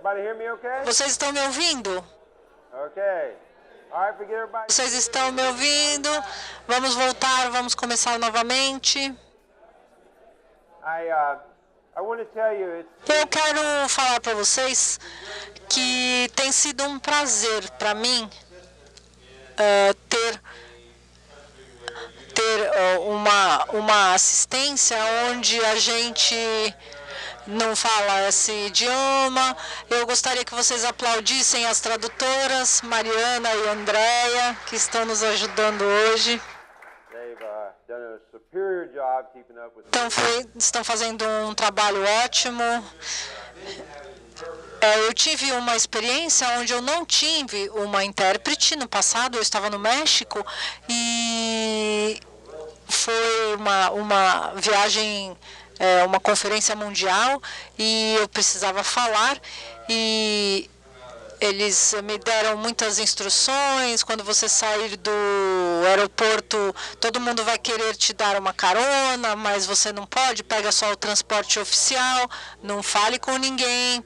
Everybody hear me okay? Vocês estão me ouvindo? Okay. All right, forget everybody. Vocês estão me ouvindo? Vamos voltar, vamos começar novamente. I want to tell you, Eu quero falar para vocês que tem sido um prazer para mim ter uma assistência onde a gente não fala esse idioma. Eu gostaria que vocês aplaudissem as tradutoras, Mariana e Andréia, que estão nos ajudando hoje. they've done a superior job keeping up with Então, estão fazendo um trabalho ótimo. Eu tive uma experiência onde eu não tive uma intérprete no passado. Eu estava no México e foi uma viagem, uma conferência mundial, e eu precisava falar, e eles me deram muitas instruções. Quando você sair do aeroporto, todo mundo vai querer te dar uma carona, mas você não pode, pega só o transporte oficial, não fale com ninguém,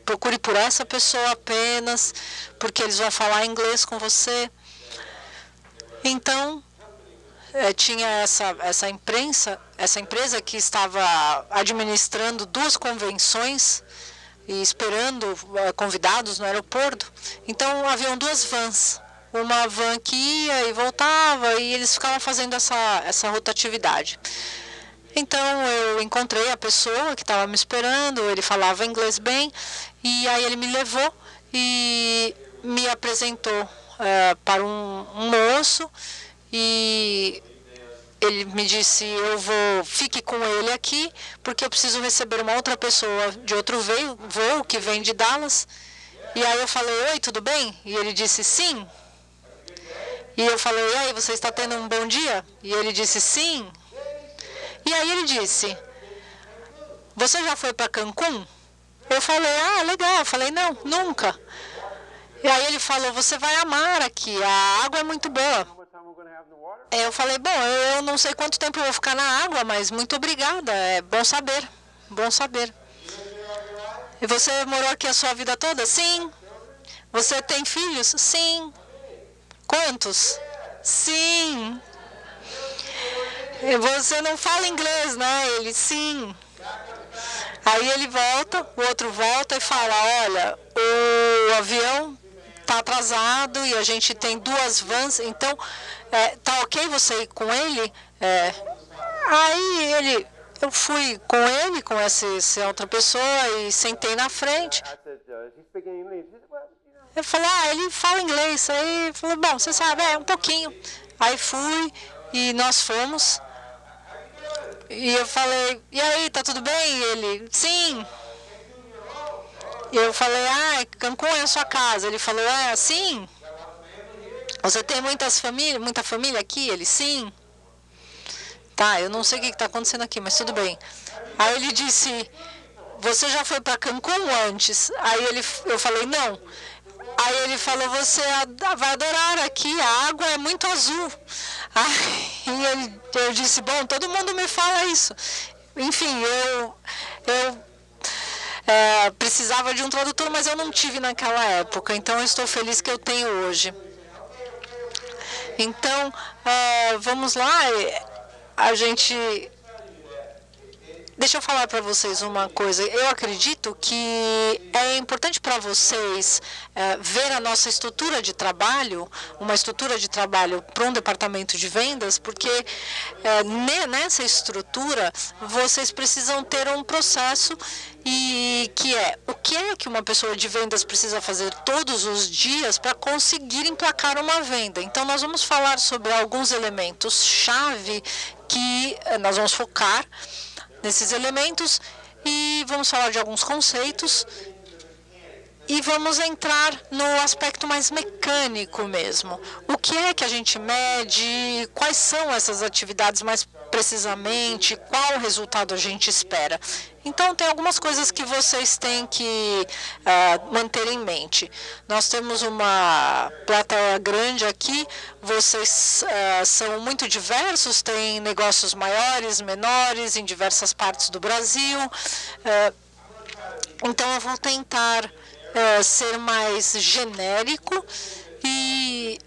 procure por essa pessoa apenas, porque eles vão falar inglês com você. Então, tinha essa empresa que estava administrando 2 convenções e esperando convidados no aeroporto. Então, haviam 2 vans. Uma van que ia e voltava, e eles ficavam fazendo essa rotatividade. Então, eu encontrei a pessoa que estava me esperando, ele falava inglês bem, e aí ele me levou e me apresentou para um moço, e ele me disse: fique com ele aqui, porque eu preciso receber uma outra pessoa de outro voo que vem de Dallas. E aí eu falei: oi, tudo bem? E ele disse: sim. E eu falei: e aí, você está tendo um bom dia? E ele disse: sim. E aí ele disse: você já foi para Cancún? Eu falei: ah, legal. Eu falei: não, nunca. E aí ele falou: você vai amar aqui, a água é muito boa. how much time we're going to have in the water. Eu falei: bom, eu não sei quanto tempo eu vou ficar na água, mas muito obrigada, é bom saber, bom saber. E você morou aqui a sua vida toda? Sim. Você tem filhos? Sim. Quantos? Sim. E você não fala inglês, né? Ele: sim. Aí ele volta, o outro volta e fala: olha, o avião está atrasado e a gente tem 2 vans, então tá ok você ir com ele? Aí eu fui com ele, com essa outra pessoa, e sentei na frente. I said, he's speaking English. He said, well, Eu falei: ele fala inglês. Aí ele falou: bom, você sabe, um pouquinho. Aí fui e nós fomos. E eu falei: e aí, tá tudo bem? E ele: sim. E eu falei: Cancún é a sua casa. Ele falou: sim. Você tem muita família aqui? Ele: sim. Tá, eu não sei o que está acontecendo aqui, mas tudo bem. Aí ele disse: você já foi para Cancún antes? Aí eu falei: não. Aí ele falou: você vai adorar aqui, a água é muito azul. Aí eu disse: bom, todo mundo me fala isso. Enfim, eu precisava de um tradutor, mas eu não tive naquela época, então eu estou feliz que eu tenho hoje. Então, vamos lá, deixa eu falar para vocês uma coisa. Eu acredito que é importante para vocês ver a nossa estrutura de trabalho, uma estrutura de trabalho para um departamento de vendas, porque nessa estrutura vocês precisam ter um processo, e o que é que uma pessoa de vendas precisa fazer todos os dias para conseguir emplacar uma venda. Então, nós vamos falar sobre alguns elementos-chave que nós vamos focar nesses elementos, e vamos falar de alguns conceitos, e vamos entrar no aspecto mais mecânico mesmo. O que é que a gente mede, quais são essas atividades mais precisamente, qual resultado a gente espera. Então, tem algumas coisas que vocês têm que manter em mente. Nós temos uma plateia grande aqui, vocês são muito diversos, têm negócios maiores, menores, em diversas partes do Brasil. Então, eu vou tentar ser mais genérico e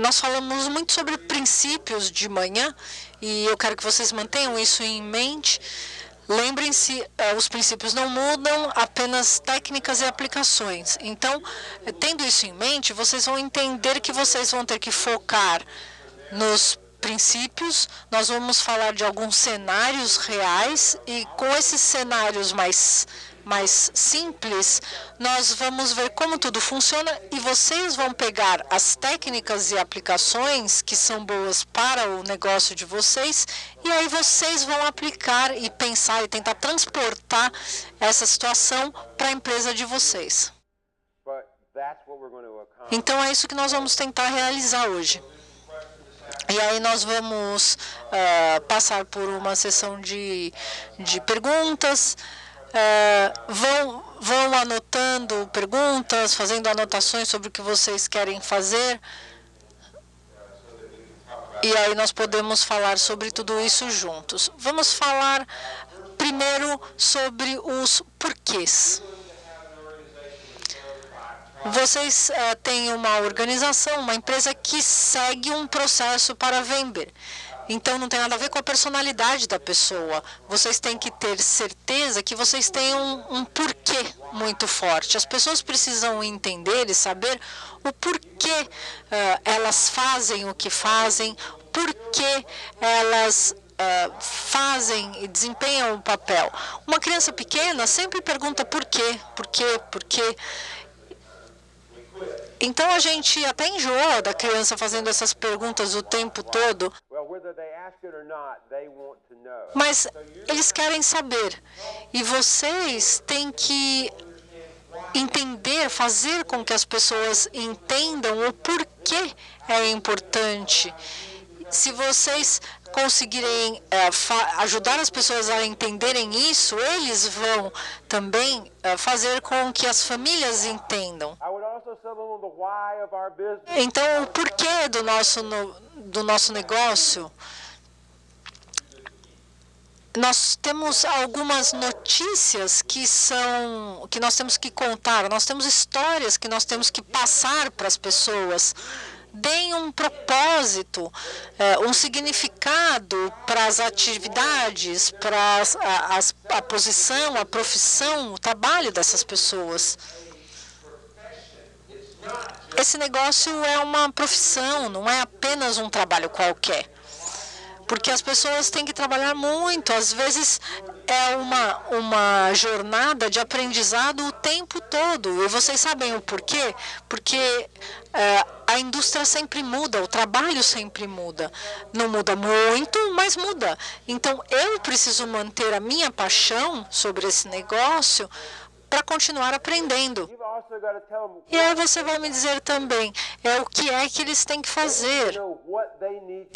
nós falamos muito sobre princípios de manhã e eu quero que vocês mantenham isso em mente. Lembrem-se, os princípios não mudam, apenas técnicas e aplicações. Então, tendo isso em mente, vocês vão entender que vocês vão ter que focar nos princípios. Nós vamos falar de alguns cenários reais e com esses cenários mais simples, nós vamos ver como tudo funciona e vocês vão pegar as técnicas e aplicações que são boas para o negócio de vocês e aí vocês vão aplicar e pensar e tentar transportar essa situação para a empresa de vocês. Então é isso que nós vamos tentar realizar hoje. E aí nós vamos passar por uma sessão de perguntas. Vão anotando perguntas, fazendo anotações sobre o que vocês querem fazer. E aí nós podemos falar sobre tudo isso juntos. Vamos falar primeiro sobre os porquês. Vocês têm uma organização, uma empresa que segue um processo para vender. Então, não tem nada a ver com a personalidade da pessoa. Vocês têm que ter certeza que vocês têm um porquê muito forte. As pessoas precisam entender e saber o porquê elas fazem o que fazem, porquê elas fazem e desempenham o papel. Uma criança pequena sempre pergunta por quê, por quê, por quê. Então, a gente até enjoa da criança fazendo essas perguntas o tempo todo. Mas eles querem saber. E vocês têm que entender, fazer com que as pessoas entendam o porquê é importante. Se vocês conseguirem ajudar as pessoas a entenderem isso, eles vão também fazer com que as famílias entendam. Então, o porquê do nosso negócio, nós temos algumas notícias que nós temos que contar, nós temos histórias que nós temos que passar para as pessoas. Deem um propósito, um significado para as atividades, para a posição, a profissão, o trabalho dessas pessoas. Esse negócio é uma profissão, não é apenas um trabalho qualquer. Porque as pessoas têm que trabalhar muito, às vezes é uma jornada de aprendizado o tempo todo. E vocês sabem o porquê? Porque a indústria sempre muda, o trabalho sempre muda. Não muda muito, mas muda. Então, eu preciso manter a minha paixão sobre esse negócio para continuar aprendendo. E aí você vai me dizer também o que é que eles têm que fazer.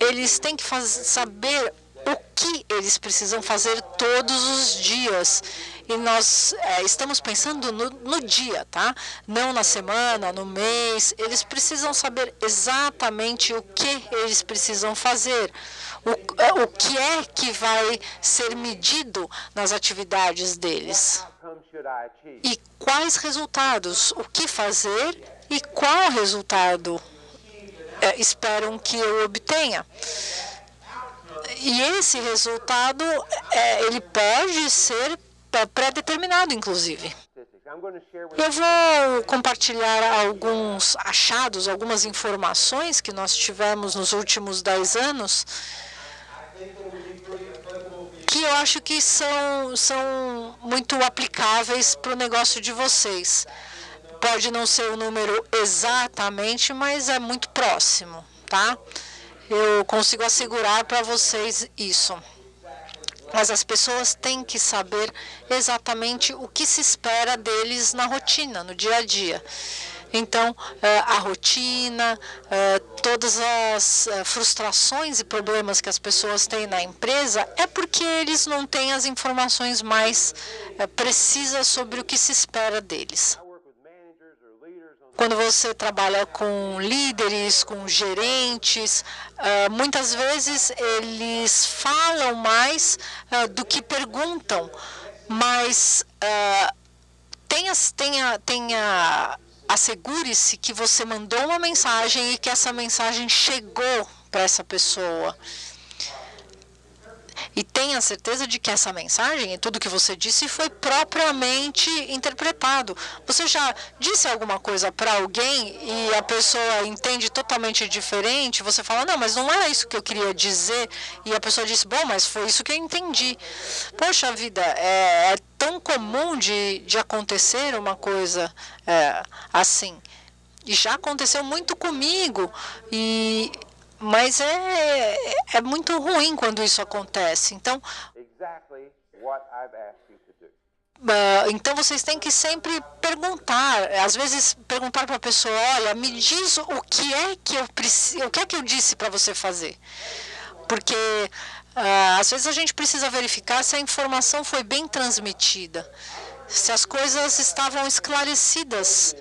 Eles têm que saber o que eles precisam fazer todos os dias. E nós estamos pensando no dia, tá? Não na semana, no mês. Eles precisam saber exatamente o que eles precisam fazer. O que é que vai ser medido nas atividades deles. E quais resultados, o que fazer e qual resultado esperam que eu obtenha. E esse resultado, ele pode ser pré-determinado, inclusive. Eu vou compartilhar alguns achados, algumas informações que nós tivemos nos últimos 10 anos, que eu acho que são muito aplicáveis para o negócio de vocês. Pode não ser o número exatamente, mas é muito próximo, tá? Eu consigo assegurar para vocês isso. Mas as pessoas têm que saber exatamente o que se espera deles na rotina, no dia a dia. Então, a rotina, todas as frustrações e problemas que as pessoas têm na empresa é porque eles não têm as informações mais precisas sobre o que se espera deles. Quando você trabalha com líderes, com gerentes, muitas vezes eles falam mais do que perguntam, mas assegure-se que você mandou uma mensagem e que essa mensagem chegou para essa pessoa. E tenha certeza de que essa mensagem e tudo que você disse foi propriamente interpretado. Você já disse alguma coisa para alguém e a pessoa entende totalmente diferente? Você fala, não, mas não era isso que eu queria dizer. E a pessoa disse, bom, mas foi isso que eu entendi. Poxa vida, é tão comum de acontecer uma coisa assim. E já aconteceu muito comigo. Mas é muito ruim quando isso acontece. Então, então vocês têm que sempre perguntar, às vezes perguntar para a pessoa, olha, me diz o que é que eu preciso, o que é que eu disse para você fazer? Porque às vezes a gente precisa verificar se a informação foi bem transmitida, se as coisas estavam esclarecidas.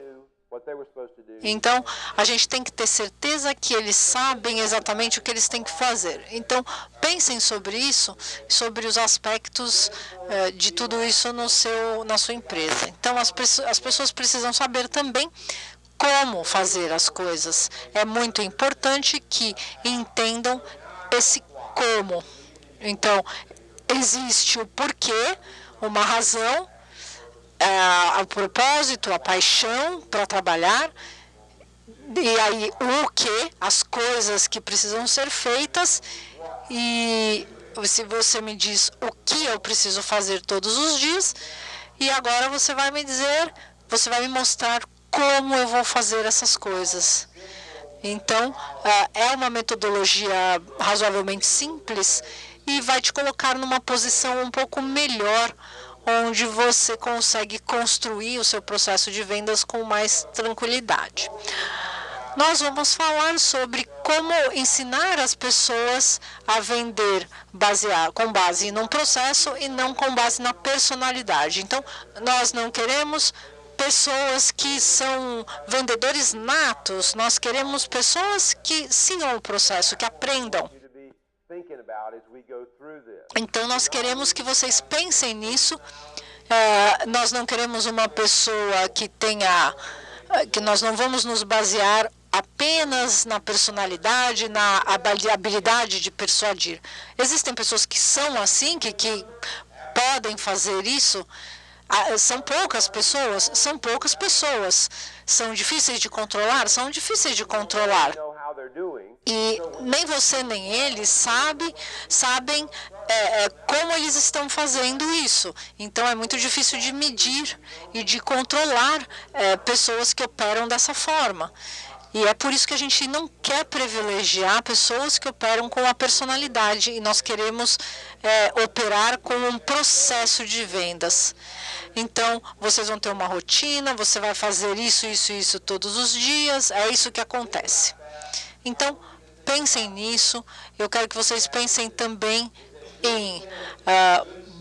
Então, a gente tem que ter certeza que eles sabem exatamente o que eles têm que fazer. Então, pensem sobre isso, sobre os aspectos de tudo isso na sua empresa. Então, as pessoas precisam saber também como fazer as coisas. É muito importante que entendam esse como. Então, existe o porquê, uma razão, o propósito, a paixão para trabalhar, e aí o que, as coisas que precisam ser feitas, e se você me diz o que eu preciso fazer todos os dias, e agora você vai me dizer, você vai me mostrar como eu vou fazer essas coisas. Então, é uma metodologia razoavelmente simples e vai te colocar numa posição um pouco melhor, onde você consegue construir o seu processo de vendas com mais tranquilidade. Nós vamos falar sobre como ensinar as pessoas a vender com base num processo e não com base na personalidade. Então, nós não queremos pessoas que são vendedores natos, nós queremos pessoas que sigam o processo, que aprendam. Então, nós queremos que vocês pensem nisso. Nós não queremos uma pessoa que nós não vamos nos basear apenas na personalidade, na habilidade de persuadir. Existem pessoas que são assim, que podem fazer isso. São poucas pessoas, São difíceis de controlar, E nem você nem eles sabem como eles estão fazendo isso. Então, é muito difícil de medir e de controlar pessoas que operam dessa forma. E é por isso que a gente não quer privilegiar pessoas que operam com a personalidade, e nós queremos operar com um processo de vendas. Então, vocês vão ter uma rotina, você vai fazer isso todos os dias, é isso que acontece. Então, pensem nisso. Eu quero que vocês pensem também em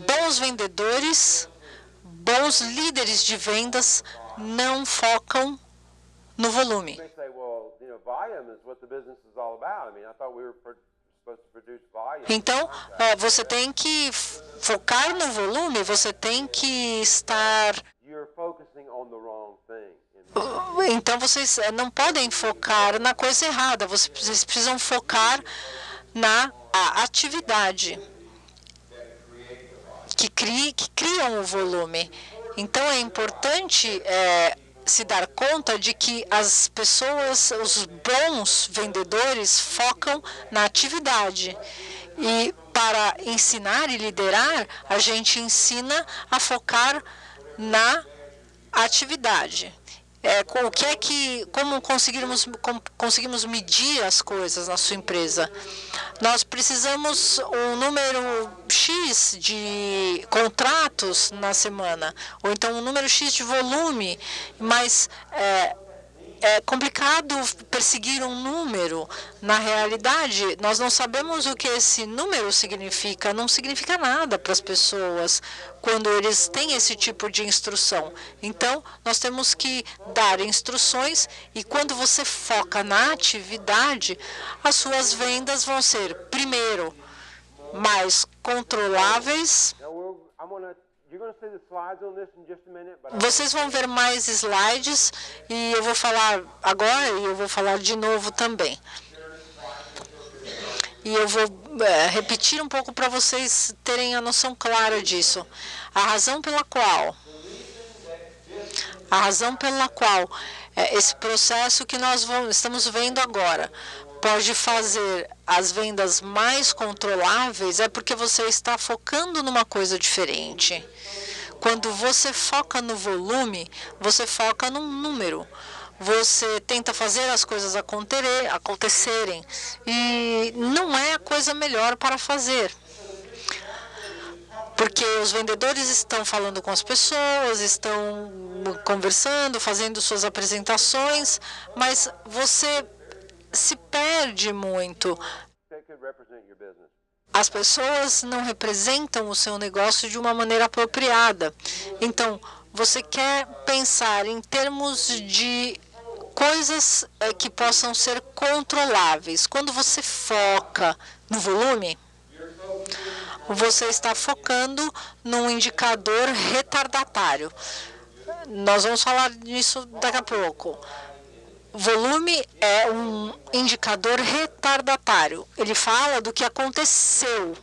bons vendedores, bons líderes de vendas não focam no volume. Então, você tem que focar no volume, você tem que estar... Então, vocês não podem focar na coisa errada, vocês precisam focar na atividade que criam o volume. Então, é importante se dar conta de que as pessoas, os bons vendedores, focam na atividade. E para ensinar e liderar, a gente ensina a focar na atividade. Como conseguimos medir as coisas na sua empresa? Nós precisamos um número X de contratos na semana, ou então um número X de volume, mas é complicado perseguir um número. Na realidade, nós não sabemos o que esse número significa. Não significa nada para as pessoas quando eles têm esse tipo de instrução. Então, nós temos que dar instruções, e quando você foca na atividade, as suas vendas vão ser, primeiro, mais controláveis. you're going to see the slides on this in just a minute, but Vocês vão ver mais slides e eu vou falar agora e eu vou falar de novo também. E eu vou repetir um pouco para vocês terem a noção clara disso. A razão pela qual esse processo que nós estamos vendo agora pode fazer as vendas mais controláveis é porque você está focando numa coisa diferente. Quando você foca no volume, você foca num número. Você tenta fazer as coisas acontecerem e não é a coisa melhor para fazer. Porque os vendedores estão falando com as pessoas, estão conversando, fazendo suas apresentações, mas você se perde muito. they could represent your business. As pessoas não representam o seu negócio de uma maneira apropriada. Então, você quer pensar em termos de coisas que possam ser controláveis. Quando você foca no volume, você está focando num indicador retardatário. Nós vamos falar nisso daqui a pouco. Volume é um indicador retardatário. Ele fala do que aconteceu.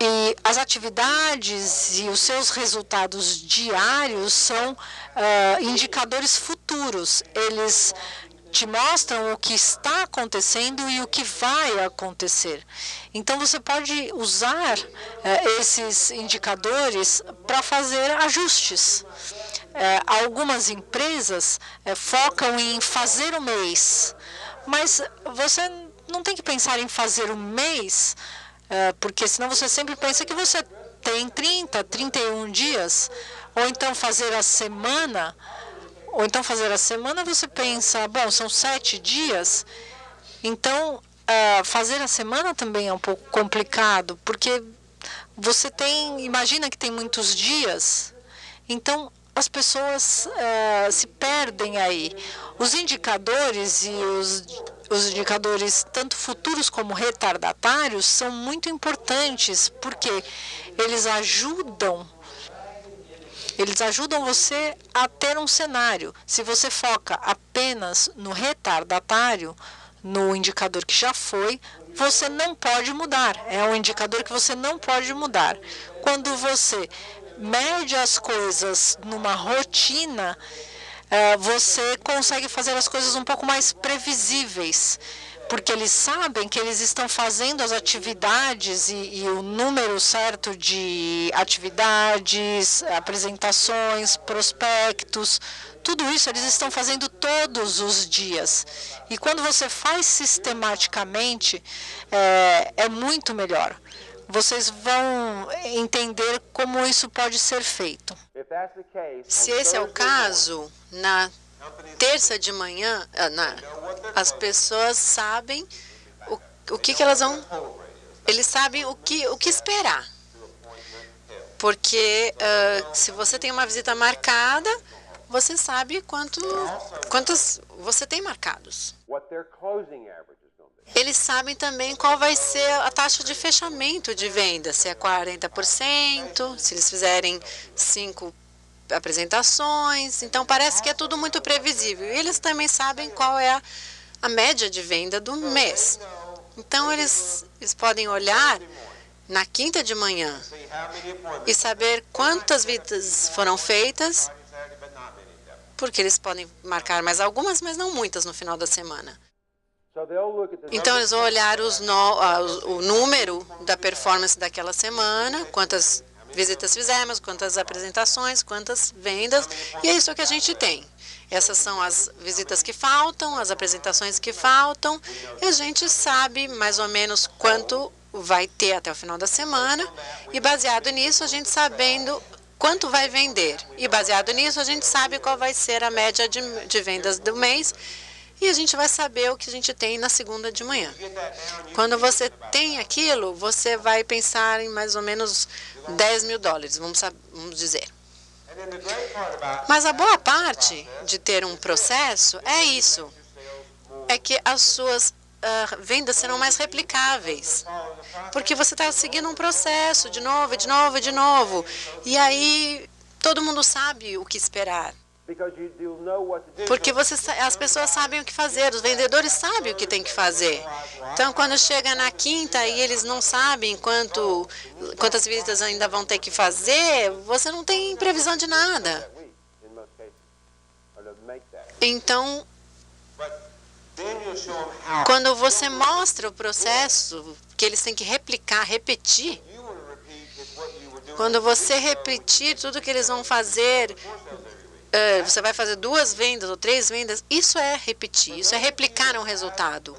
E as atividades e os seus resultados diários são indicadores futuros. Eles te mostram o que está acontecendo e o que vai acontecer. Então, você pode usar esses indicadores para fazer ajustes. Algumas empresas focam em fazer o mês, mas você não tem que pensar em fazer o mês, porque senão você sempre pensa que você tem 30, 31 dias, ou então fazer a semana. Ou então fazer a semana você pensa, bom, são 7 dias, então fazer a semana também é um pouco complicado, porque você imagina que tem muitos dias, então as pessoas se perdem aí. Os indicadores e os indicadores, tanto futuros como retardatários, são muito importantes, porque eles ajudam você a ter um cenário. Se você foca apenas no retardatário, no indicador que já foi, você não pode mudar. É um indicador que você não pode mudar. Quando você mede as coisas numa rotina, você consegue fazer as coisas um pouco mais previsíveis, porque eles sabem que eles estão fazendo as atividades e o número certo de atividades, apresentações, prospectos, tudo isso eles estão fazendo todos os dias. E quando você faz sistematicamente, é muito melhor. Vocês vão entender como isso pode ser feito. Se esse é o caso, na terça de manhã, as pessoas sabem o que elas vão. Eles sabem o que esperar. Porque se você tem uma visita marcada, você sabe quantos você tem marcados. Eles sabem também qual vai ser a taxa de fechamento de venda, se é 40%, se eles fizerem 5 apresentações. Então, parece que é tudo muito previsível. E eles também sabem qual é a média de venda do mês. Então, eles podem olhar na quinta de manhã e saber quantas visitas foram feitas, porque eles podem marcar mais algumas, mas não muitas no final da semana. Então, eles vão olhar o número da performance daquela semana, quantas visitas fizemos, quantas apresentações, quantas vendas, e é isso que a gente tem. Essas são as visitas que faltam, as apresentações que faltam, e a gente sabe mais ou menos quanto vai ter até o final da semana, e baseado nisso, a gente sabendo quanto vai vender. E baseado nisso, a gente sabe qual vai ser a média de vendas do mês, e a gente vai saber o que a gente tem na segunda de manhã. Quando você tem aquilo, você vai pensar em mais ou menos $10.000, vamos dizer. Mas a boa parte de ter um processo é isso. É que as suas vendas serão mais replicáveis. Porque você está seguindo um processo de novo, de novo, de novo. E aí todo mundo sabe o que esperar. Porque as pessoas sabem o que fazer, os vendedores sabem o que tem que fazer. Então, quando chega na quinta e eles não sabem quantas visitas ainda vão ter que fazer, você não tem previsão de nada. Então, quando você mostra o processo, que eles têm que replicar, repetir, quando você repetir tudo que eles vão fazer, você vai fazer 2 vendas ou 3 vendas, isso é repetir, isso é replicar um resultado.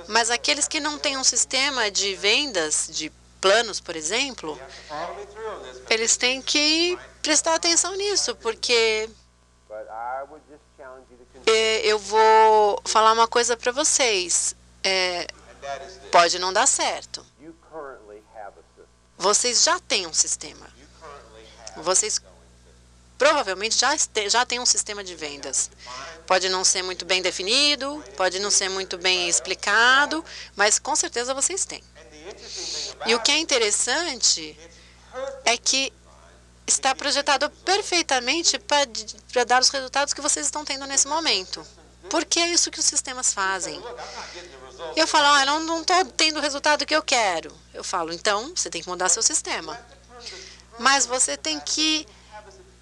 Mas aqueles que não têm um sistema de vendas, de planos, por exemplo, eles têm que prestar atenção nisso, porque eu vou falar uma coisa para vocês. Pode não dar certo. Vocês já têm um sistema. Vocês provavelmente já têm um sistema de vendas. Pode não ser muito bem definido, pode não ser muito bem explicado, mas com certeza vocês têm. E o que é interessante é que está projetado perfeitamente para dar os resultados que vocês estão tendo nesse momento. Porque é isso que os sistemas fazem. Eu falo, eu não estou tendo o resultado que eu quero. Eu falo, então, você tem que mudar seu sistema. Mas você tem que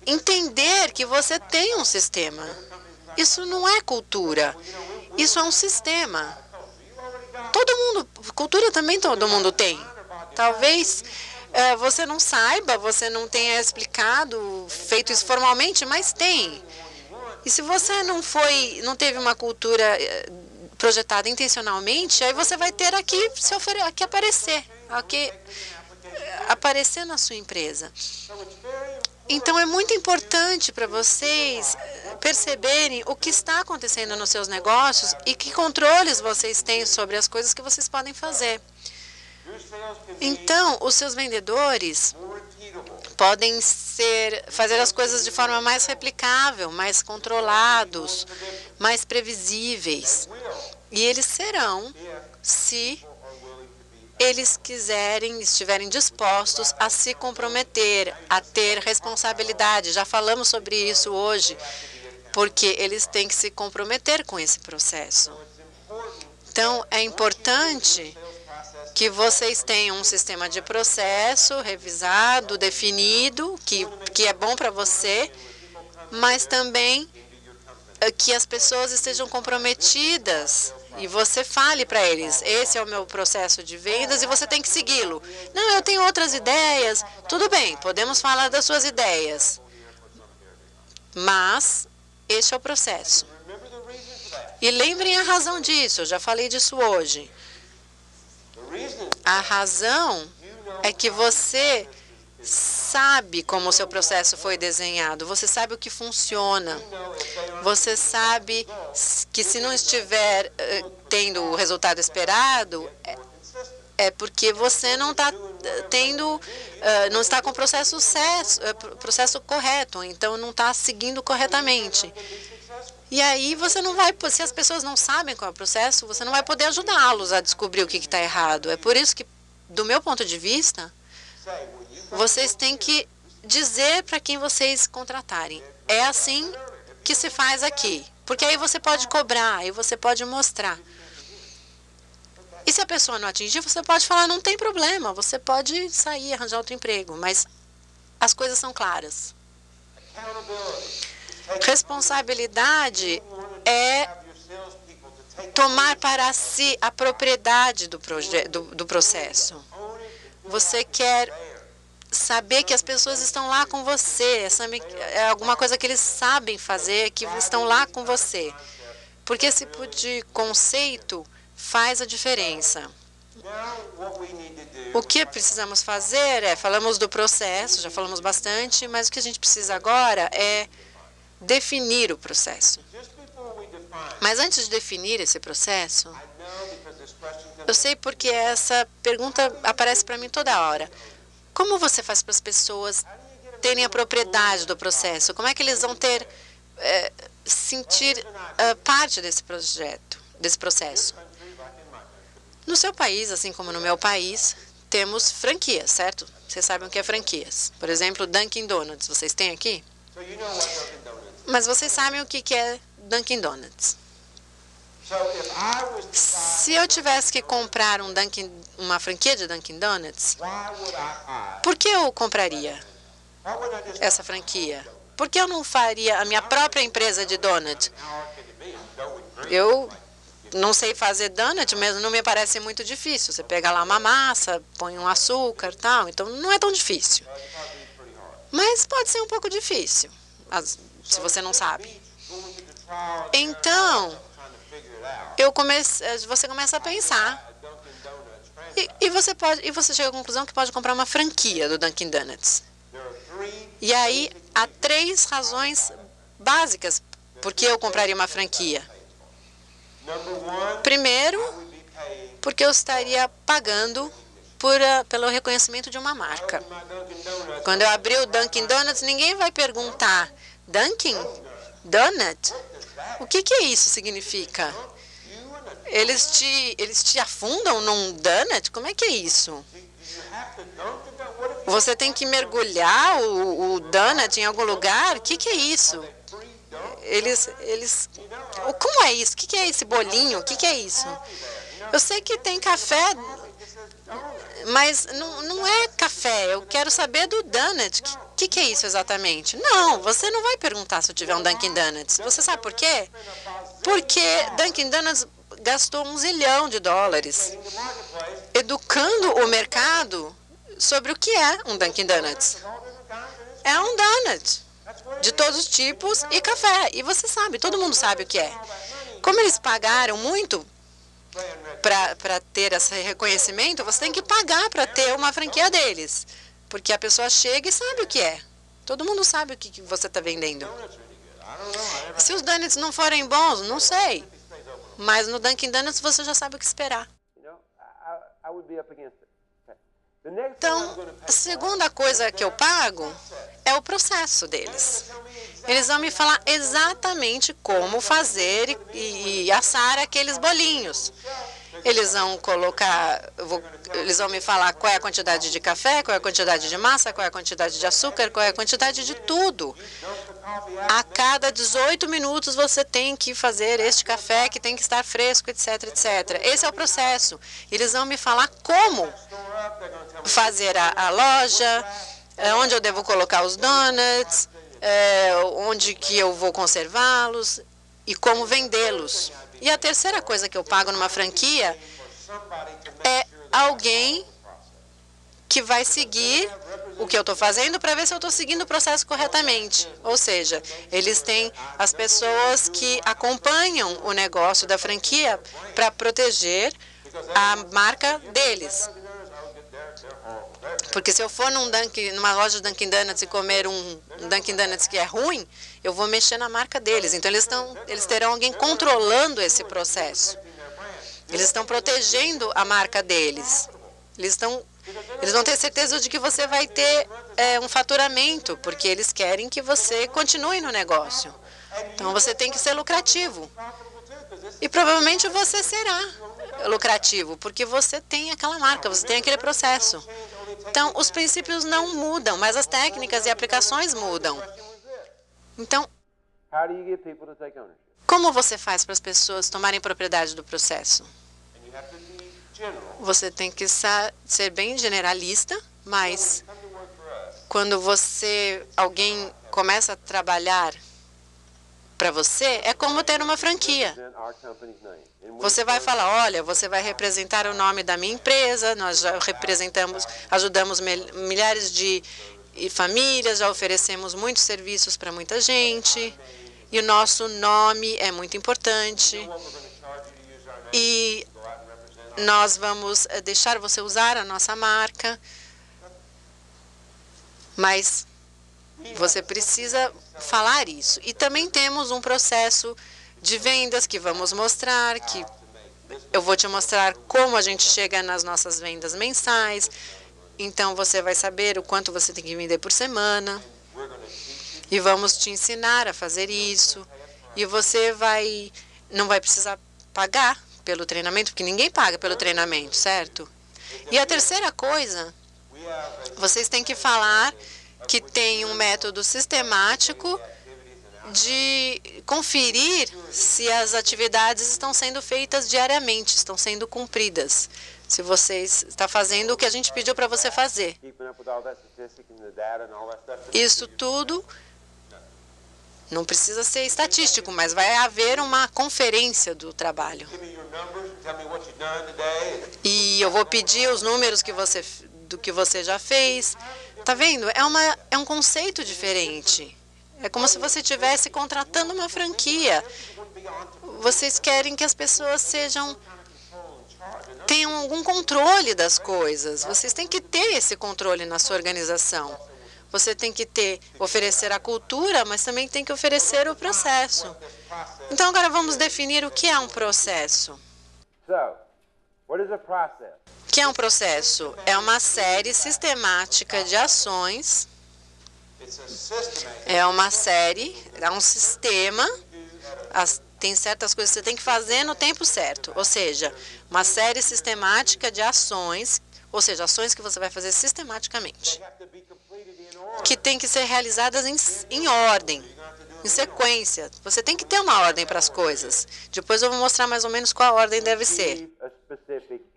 entender que você tem um sistema. Isso não é cultura. Isso é um sistema. Todo mundo, cultura também todo mundo tem. Talvez você não saiba, você não tenha explicado, feito isso formalmente, mas tem. E se você não teve uma cultura projetada intencionalmente, aí você vai ter aqui aparecer na sua empresa. Então, é muito importante para vocês perceberem o que está acontecendo nos seus negócios e que controles vocês têm sobre as coisas que vocês podem fazer. Então, os seus vendedores podem fazer as coisas de forma mais replicável, mais controlados, mais previsíveis. E eles serão, se eles estiverem dispostos a se comprometer, a ter responsabilidade. Já falamos sobre isso hoje, porque eles têm que se comprometer com esse processo. Então, é importante que vocês tenham um sistema de processo revisado, definido, que é bom para você, mas também que as pessoas estejam comprometidas e você fale para eles, esse é o meu processo de vendas e você tem que segui-lo. Não, eu tenho outras ideias. Tudo bem, podemos falar das suas ideias, mas este é o processo. E lembrem a razão disso, eu já falei disso hoje. A razão é que você sabe como o seu processo foi desenhado, você sabe o que funciona, você sabe que se não estiver tendo o resultado esperado, é porque você não está não está com o processo correto, então não está seguindo corretamente. E aí você não vai, se as pessoas não sabem qual é o processo, você não vai poder ajudá-los a descobrir o que está errado. É por isso que, do meu ponto de vista, vocês têm que dizer para quem vocês contratarem. É assim que se faz aqui. Porque aí você pode cobrar, aí você pode mostrar. E se a pessoa não atingir, você pode falar, não tem problema, você pode sair, arranjar outro emprego. Mas as coisas são claras. Responsabilidade é tomar para si a propriedade do processo. Você quer saber que as pessoas estão lá com você, é alguma coisa que eles sabem fazer, que estão lá com você. Porque esse tipo de conceito faz a diferença. O que precisamos fazer falamos do processo, já falamos bastante, mas o que a gente precisa agora é definir o processo. Mas antes de definir esse processo, eu sei porque essa pergunta aparece para mim toda hora. Como você faz para as pessoas terem a propriedade do processo? Como é que eles vão sentir parte desse processo? No seu país, assim como no meu país, temos franquias, certo? Vocês sabem o que é franquias. Por exemplo, Dunkin' Donuts, vocês têm aqui? So you know what Dunkin' Donuts is. Mas vocês sabem o que é Dunkin' Donuts. So if I was to buy, Se eu tivesse que comprar uma franquia de Dunkin' Donuts, why would I buy? por que eu compraria Why would I just essa franquia? Por que eu não faria a minha própria empresa de donut? how hard can it be? It's dough and cream. Eu não sei fazer donut, mas não me parece muito difícil. Você pega lá uma massa, põe um açúcar e tal, então não é tão difícil. Well, it's probably pretty hard. Mas pode ser um pouco difícil, se você não sabe. Going to the trial and Então, trying to figure it out. você começa a pensar A Dunkin' Donuts franchise. e você chega à conclusão que pode comprar uma franquia do Dunkin' Donuts. There are three E aí há 3 razões básicas por que eu compraria uma franquia. Number one, Primeiro, I would be paying porque eu estaria pagando pelo reconhecimento de uma marca. my Dunkin' Donuts. Quando eu abrir o Dunkin' Donuts, ninguém vai perguntar, Dunkin' Donut? O que isso significa? Eles te afundam num donut? Como é que é isso? You have to dunk the donut. What if Você tem que mergulhar o donut em algum lugar? O que é isso? free dunk? Eles... Como é isso? O que é esse bolinho? O que é isso? Eu sei que tem café, mas não é café. Eu quero saber do donut. O que é isso exatamente? Não, você não vai perguntar se eu tiver um Dunkin' Donuts. Você sabe por quê? Porque Dunkin' Donuts gastou $1 zilhão In the marketplace, educando o mercado sobre o que é um Dunkin' Donuts. all different kinds, and É um donut that's what de todos os tipos e café. E você sabe, todo mundo sabe o que é. Como eles pagaram muito para ter esse reconhecimento, você tem que pagar para ter uma franquia deles. Porque a pessoa chega e sabe o que é. Todo mundo sabe o que você está vendendo. Se os donuts não forem bons, não sei. Mas no Dunkin' Donuts você já sabe o que esperar. you know, I would be up against it. Okay. The next thing I'm Então, going to a pay segunda coisa que eu pago é o processo deles. Eles vão me falar exatamente como fazer e assar aqueles bolinhos. Eles vão colocar, eles vão me falar qual é a quantidade de café, qual é a quantidade de massa, qual é a quantidade de açúcar, qual é a quantidade de tudo. A cada 18 minutos você tem que fazer este café que tem que estar fresco, etc, etc. Esse é o processo. Eles vão me falar como fazer a loja, onde eu devo colocar os donuts, onde que eu vou conservá-los e como vendê-los. E a terceira coisa que eu pago numa franquia é alguém que vai seguir o que eu estou fazendo para ver se eu estou seguindo o processo corretamente. Ou seja, eles têm as pessoas que acompanham o negócio da franquia para proteger a marca deles. Porque se eu for numa loja de Dunkin' Donuts e comer um Dunkin' Donuts que é ruim, eu vou mexer na marca deles. Então, eles terão alguém controlando esse processo. Eles estão protegendo a marca deles. Eles vão ter certeza de que você vai ter um faturamento, porque eles querem que você continue no negócio. Então, você tem que ser lucrativo. E provavelmente você será lucrativo, porque você tem aquela marca, você tem aquele processo. Então, os princípios não mudam, mas as técnicas e aplicações mudam. Então, How do you get people to take ownership? como você faz para as pessoas tomarem propriedade do processo? And you have to be general. Você tem que ser bem generalista, mas Come to work for us. quando alguém começa a trabalhar para você, é como ter uma franquia. Represent our company's name. And we Você vai falar, olha, você vai representar o nome da minha empresa, nós já ajudamos milhares de famílias, já oferecemos muitos serviços para muita gente, e o nosso nome é muito importante, what we're going to charge you to use our name. e Go out and represent our nós vamos deixar você usar a nossa marca, mas você precisa falar isso. E também temos um processo de vendas que vamos mostrar, que eu vou te mostrar como a gente chega nas nossas vendas mensais. Então, você vai saber o quanto você tem que vender por semana. We're going to teach you. E vamos te ensinar a fazer isso. E você não vai precisar pagar pelo treinamento, porque ninguém paga pelo treinamento, certo? E a terceira coisa, vocês têm que falar que tem um método sistemático de conferir se as atividades estão sendo feitas diariamente, estão sendo cumpridas. Se você está fazendo o que a gente pediu para você fazer. Isso tudo não precisa ser estatístico, mas vai haver uma conferência do trabalho. E eu vou pedir os números do que você já fez. Tá vendo? É um conceito diferente. É como se você estivesse contratando uma franquia. Vocês querem que as pessoas tenham algum controle das coisas. Vocês têm que ter esse controle na sua organização. Você tem que oferecer a cultura, mas também tem que oferecer o processo. Então, agora vamos definir o que é um processo. O que é um processo? É uma série sistemática de ações. É uma série, é um sistema. Tem certas coisas que você tem que fazer no tempo certo. Ou seja, uma série sistemática de ações, ou seja, ações que você vai fazer sistematicamente, que tem que ser realizadas em ordem, em sequência. Você tem que ter uma ordem para as coisas. Depois eu vou mostrar mais ou menos qual a ordem deve ser,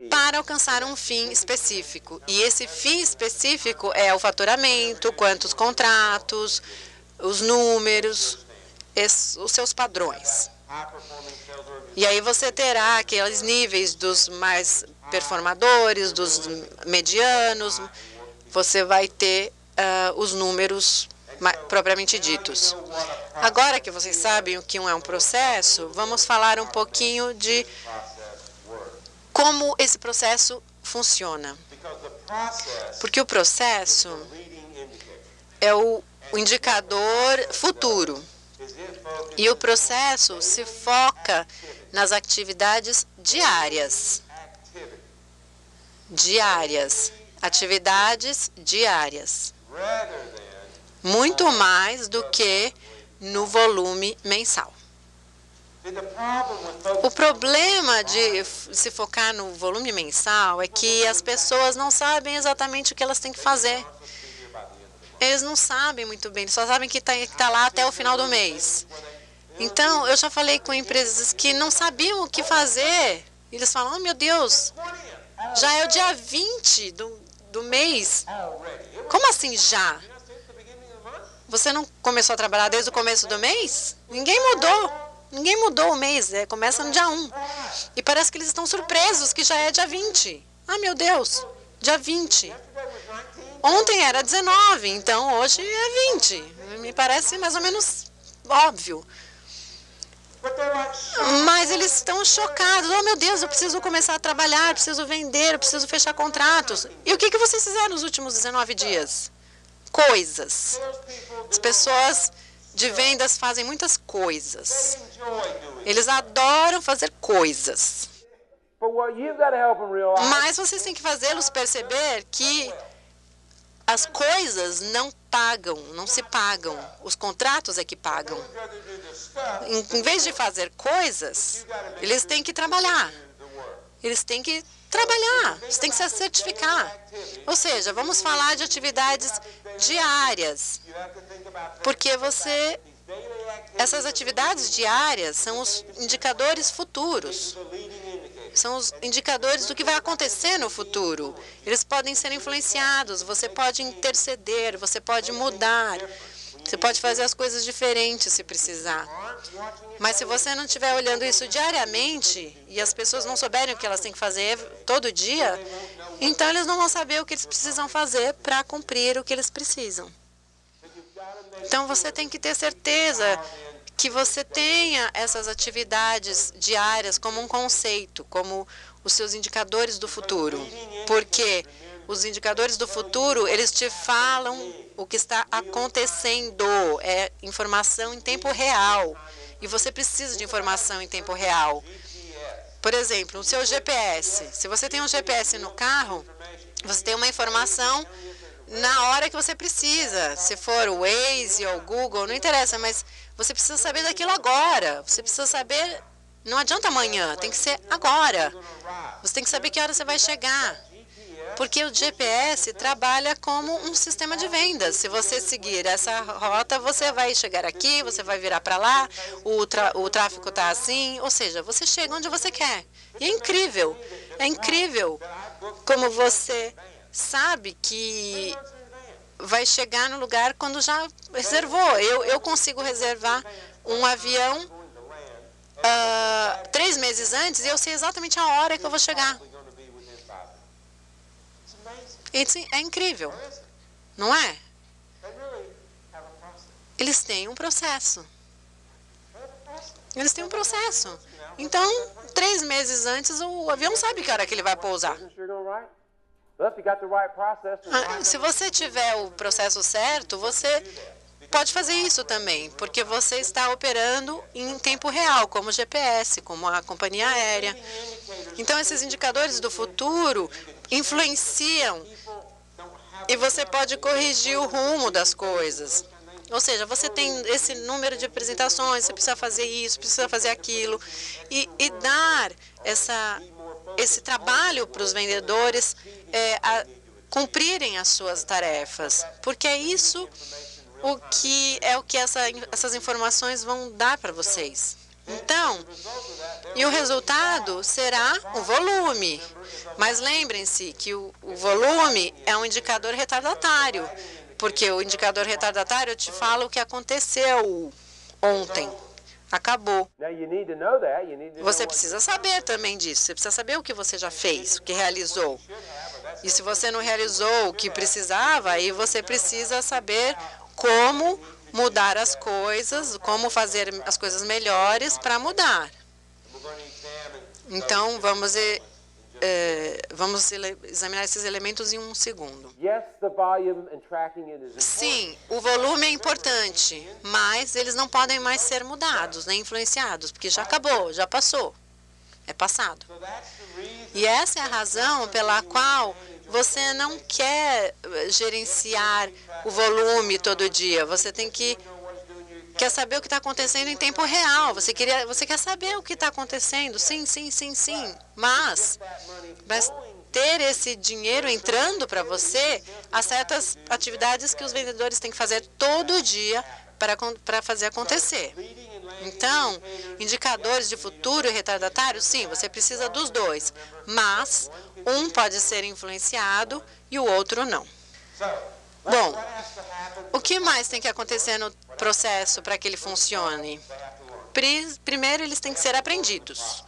para alcançar um fim específico. E esse fim específico é o faturamento, quantos contratos, os números, os seus padrões. E aí você terá aqueles níveis dos mais performadores, dos medianos, você vai ter os números propriamente ditos. Agora que vocês sabem o que é um processo, vamos falar um pouquinho de como esse processo funciona. Porque o processo é o indicador futuro. E o processo se foca nas atividades diárias. Atividades diárias. Muito mais do que no volume mensal. O problema de se focar no volume mensal é que as pessoas não sabem exatamente o que elas têm que fazer. Eles não sabem muito bem, eles só sabem que está lá até o final do mês. Então, eu já falei com empresas que não sabiam o que fazer. Eles falam, oh, meu Deus, já é o dia 20 do mês. Como assim já? Você não começou a trabalhar desde o começo do mês? Ninguém mudou. Ninguém mudou o mês, começa no dia 1. E parece que eles estão surpresos que já é dia 20. Ah, meu Deus, dia 20. Ontem era 19, então hoje é 20. Me parece mais ou menos óbvio. Mas eles estão chocados. Oh, meu Deus, eu preciso começar a trabalhar, eu preciso vender, eu preciso fechar contratos. E o que vocês fizeram nos últimos 19 dias? Coisas. As pessoas de vendas fazem muitas coisas. Eles adoram fazer coisas. Mas vocês têm que fazê-los perceber que as coisas não pagam, não se pagam. Os contratos é que pagam. Em vez de fazer coisas, eles têm que trabalhar. Eles têm que trabalhar, eles têm que se certificar. Ou seja, vamos falar de atividades diárias. Porque essas atividades diárias são os indicadores futuros. São os indicadores do que vai acontecer no futuro. Eles podem ser influenciados, você pode interceder, você pode mudar, você pode fazer as coisas diferentes se precisar. Mas se você não estiver olhando isso diariamente e as pessoas não souberem o que elas têm que fazer todo dia, então eles não vão saber o que eles precisam fazer para cumprir o que eles precisam. Então você tem que ter certeza que você tenha essas atividades diárias como um conceito, como os seus indicadores do futuro. Porque os indicadores do futuro, eles te falam o que está acontecendo, é informação em tempo real. E você precisa de informação em tempo real. Por exemplo, o seu GPS. Se você tem um GPS no carro, você tem uma informação na hora que você precisa. Se for o Waze ou o Google, não interessa, mas você precisa saber daquilo agora. Você precisa saber Não adianta amanhã, tem que ser agora. Você tem que saber que hora você vai chegar. Porque o GPS trabalha como um sistema de vendas. Se você seguir essa rota, você vai chegar aqui, você vai virar para lá, o tráfego está assim, ou seja, você chega onde você quer. E é incrível como você sabe que vai chegar no lugar quando já reservou. Eu consigo reservar um avião 3 meses antes e eu sei exatamente a hora que eu vou chegar. É incrível, não é? Eles têm um processo. Eles têm um processo. Então, 3 meses antes, o avião sabe que hora que ele vai pousar. Se você tiver o processo certo, você pode fazer isso também, porque você está operando em tempo real, como o GPS, como a companhia aérea. Então, esses indicadores do futuro influenciam e você pode corrigir o rumo das coisas. Ou seja, você tem esse número de apresentações, você precisa fazer isso, precisa fazer aquilo, e dar esse trabalho para os vendedores cumprirem as suas tarefas, porque é isso o que essas informações vão dar para vocês. Então, e o resultado será o volume. Mas lembrem-se que o volume é um indicador retardatário, porque o indicador retardatário te fala o que aconteceu ontem. Acabou. Você precisa saber também disso. Você precisa saber o que você já fez, o que realizou. E se você não realizou o que precisava, aí você precisa saber como mudar as coisas, como fazer as coisas melhores para mudar. Então, vamos examinar esses elementos em um segundo. Sim, o volume é importante, mas eles não podem mais ser mudados, nem influenciados, porque já acabou, já passou, é passado. E essa é a razão pela qual você não quer gerenciar o volume todo dia. Você quer saber o que está acontecendo em tempo real. Você quer saber o que está acontecendo. Sim. Mas ter esse dinheiro entrando para você, há certas atividades que os vendedores têm que fazer todo dia para fazer acontecer. Então, indicadores de futuro e retardatário, sim, você precisa dos dois. Mas um pode ser influenciado e o outro não. Bom, o que mais tem que acontecer no processo para que ele funcione? Primeiro, eles têm que ser aprendidos.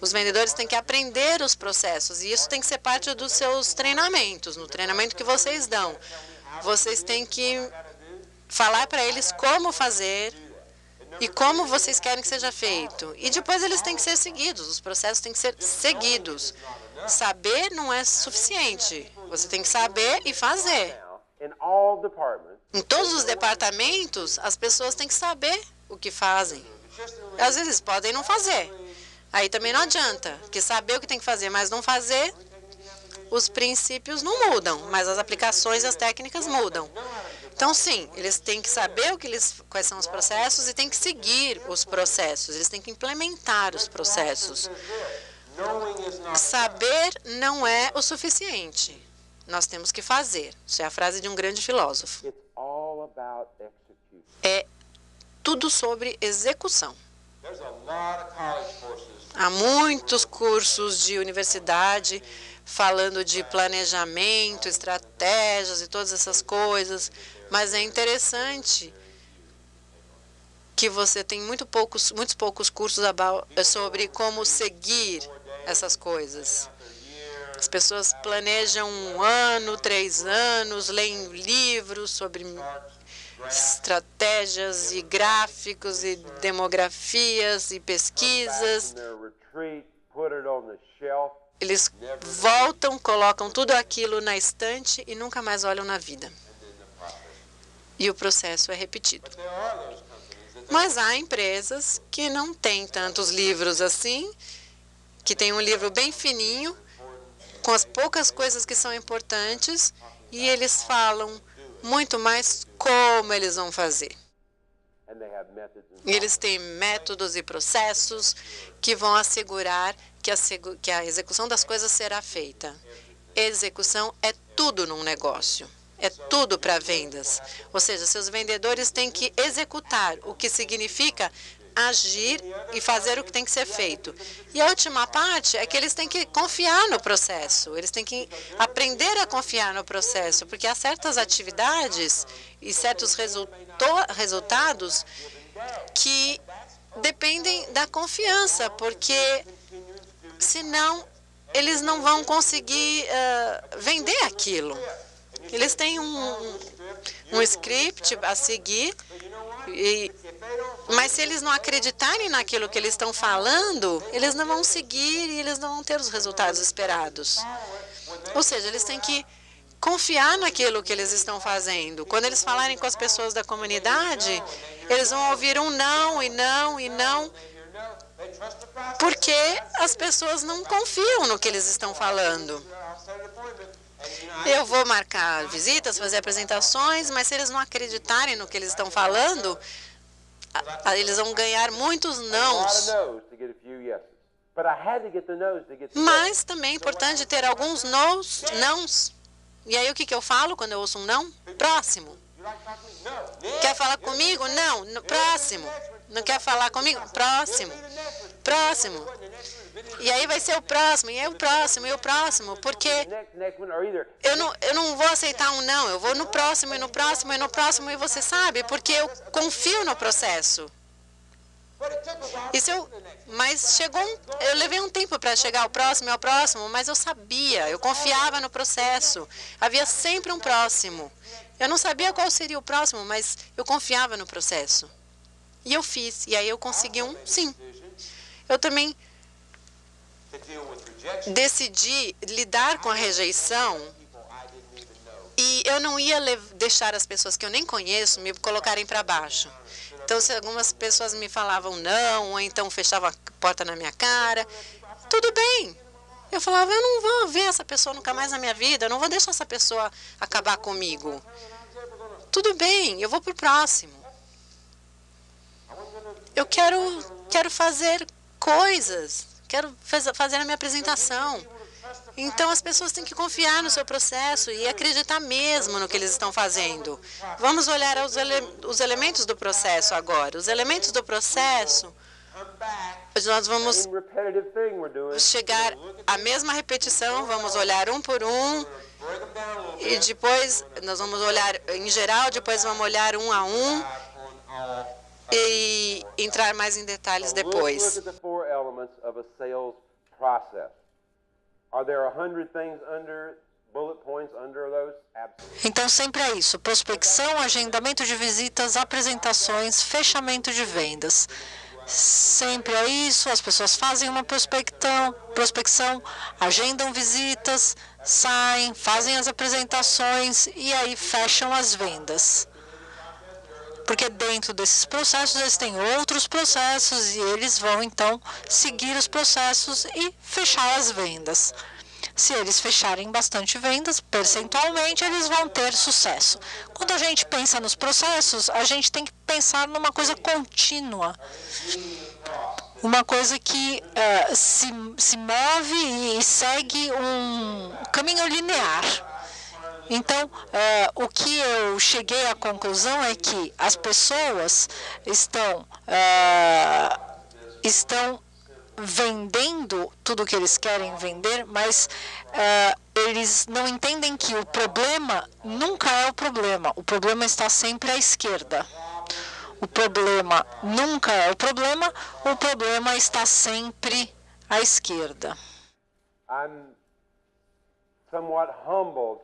Os vendedores têm que aprender os processos e isso tem que ser parte dos seus treinamentos, no treinamento que vocês dão. Vocês têm que falar para eles como fazer e como vocês querem que seja feito. E depois eles têm que ser seguidos, os processos têm que ser seguidos. Saber não é suficiente. Você tem que saber e fazer. Em todos os departamentos, as pessoas têm que saber o que fazem. Às vezes podem não fazer. Aí também não adianta, porque saber o que tem que fazer, mas não fazer, os princípios não mudam, mas as aplicações e as técnicas mudam. Então, sim, eles têm que saber quais são os processos e têm que seguir os processos. Eles têm que implementar os processos. Saber não é o suficiente. Nós temos que fazer. Isso é a frase de um grande filósofo. É tudo sobre execução. Há muitos cursos de universidade falando de planejamento, estratégias e todas essas coisas, mas é interessante que você tem muitos poucos cursos sobre como seguir essas coisas. As pessoas planejam 1 ano, 3 anos, leem livros sobre estratégias e gráficos e demografias e pesquisas. Eles voltam, colocam tudo aquilo na estante e nunca mais olham na vida. E o processo é repetido. Mas há empresas que não têm tantos livros assim, que tem um livro bem fininho, com as poucas coisas que são importantes, e eles falam muito mais como eles vão fazer. and they have methods and Eles têm métodos e processos que vão assegurar que a execução das coisas será feita. Execução é tudo num negócio. É tudo para vendas. Ou seja, seus vendedores têm que executar, o que significa agir e fazer o que tem que ser feito. E a última parte é que eles têm que confiar no processo. Eles têm que aprender a confiar no processo, porque há certas atividades e certos resultados que dependem da confiança, porque senão eles não vão conseguir vender aquilo. Eles têm um script a seguir, mas se eles não acreditarem naquilo que eles estão falando, eles não vão seguir e eles não vão ter os resultados esperados. Ou seja, eles têm que confiar naquilo que eles estão fazendo. Quando eles falarem com as pessoas da comunidade, eles vão ouvir um não e não e não, porque as pessoas não confiam no que eles estão falando. Eu vou marcar visitas, fazer apresentações, mas se eles não acreditarem no que eles estão falando, eles vão ganhar muitos nãos. Mas também é importante ter alguns nãos. E aí o que eu falo quando eu ouço um não? Próximo. Quer falar comigo? Não. Próximo. Não quer falar comigo? Próximo. Próximo. E aí vai ser o próximo, e é o próximo, e o próximo, porque eu não vou aceitar um não, eu vou no próximo, e no próximo, e no próximo, e você sabe, porque eu confio no processo. Mas eu levei um tempo para chegar ao próximo, mas eu sabia, eu confiava no processo. Havia sempre um próximo. Eu não sabia qual seria o próximo, mas eu confiava no processo. E eu fiz, e aí eu consegui um sim. Eu também decidi lidar com a rejeição e eu não ia deixar as pessoas que eu nem conheço me colocarem para baixo. Então, se algumas pessoas me falavam não, ou então fechavam a porta na minha cara, tudo bem. Eu falava, eu não vou ver essa pessoa nunca mais na minha vida, eu não vou deixar essa pessoa acabar comigo. Tudo bem, eu vou para o próximo. Eu quero fazer coisas, quero fazer a minha apresentação. Então, as pessoas têm que confiar no seu processo e acreditar mesmo no que eles estão fazendo. Vamos olhar os elementos do processo agora. Os elementos do processo, nós vamos chegar à mesma repetição, vamos olhar um por um, e depois nós vamos olhar em geral, depois vamos olhar um a um, e entrar mais em detalhes depois. Então, sempre é isso: prospecção, agendamento de visitas, apresentações, fechamento de vendas. Sempre é isso, as pessoas fazem uma prospecção, agendam visitas, saem, fazem as apresentações e aí fecham as vendas. Porque dentro desses processos, eles têm outros processos e eles vão, então, seguir os processos e fechar as vendas. Se eles fecharem bastante vendas, percentualmente, eles vão ter sucesso. Quando a gente pensa nos processos, a gente tem que pensar numa coisa contínua. Uma coisa que se move e segue um caminho linear. Então, o que eu cheguei à conclusão é que as pessoas estão vendendo tudo o que eles querem vender, mas eles não entendem que o problema nunca é o problema está sempre à esquerda. O problema nunca é o problema está sempre à esquerda. I'm somewhat humbled.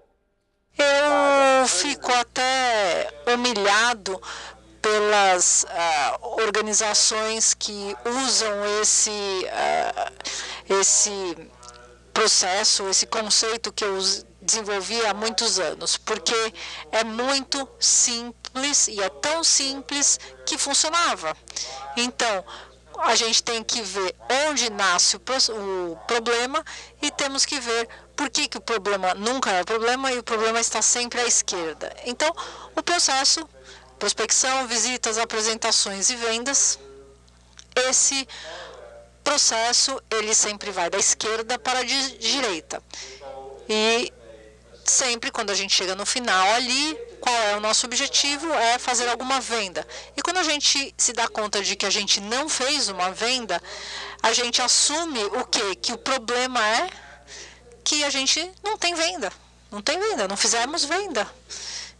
Eu fico até humilhado pelas organizações que usam esse processo, esse conceito que eu desenvolvi há muitos anos, porque é muito simples e é tão simples que funcionava. Então, a gente tem que ver onde nasce o problema e temos que ver por que o problema nunca é o problema e o problema está sempre à esquerda. Então, o processo prospecção, visitas, apresentações e vendas, esse processo ele sempre vai da esquerda para a direita. E sempre quando a gente chega no final ali, qual é o nosso objetivo? É fazer alguma venda. E quando a gente se dá conta de que a gente não fez uma venda, a gente assume o quê? Que o problema é que a gente não tem venda. Não tem venda, não fizemos venda.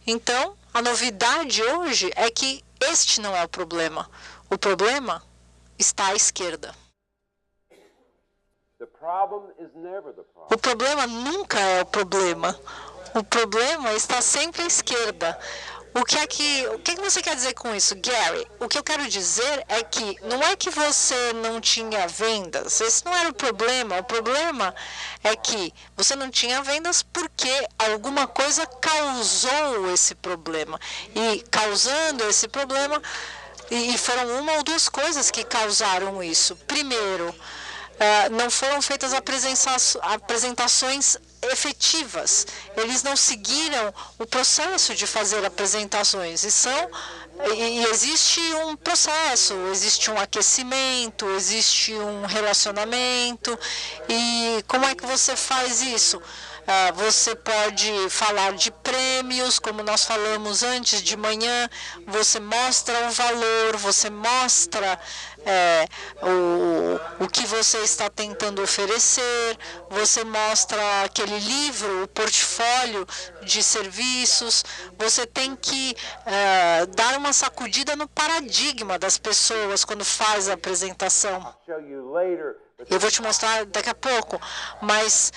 Então, a novidade hoje é que este não é o problema. O problema está à esquerda. O problema nunca é o problema. O problema está sempre à esquerda. O que você quer dizer com isso, Gary? O que eu quero dizer é que não é que você não tinha vendas. Esse não era o problema. O problema é que você não tinha vendas porque alguma coisa causou esse problema. E causando esse problema, e foram uma ou duas coisas que causaram isso. Primeiro, não foram feitas apresentações efetivas. Eles não seguiram o processo de fazer apresentações. E existe um processo, existe um aquecimento, existe um relacionamento. E como é que você faz isso? Você pode falar de prêmios, como nós falamos antes de manhã, você mostra o valor, você mostra o que você está tentando oferecer, você mostra aquele livro, o portfólio de serviços, você tem que dar uma sacudida no paradigma das pessoas quando faz a apresentação. Eu vou te mostrar daqui a pouco, mas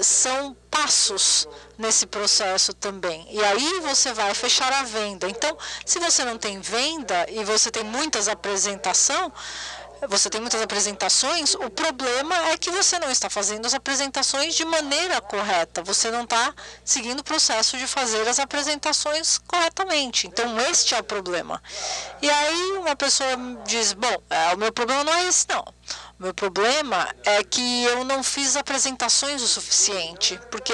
são passos nesse processo também. E aí você vai fechar a venda. Então, se você não tem venda e você tem muitas apresentações, o problema é que você não está fazendo as apresentações de maneira correta. Você não está seguindo o processo de fazer as apresentações corretamente. Então, este é o problema. E aí uma pessoa diz, bom, o meu problema não é esse, não. O meu problema é que eu não fiz apresentações o suficiente. Porque,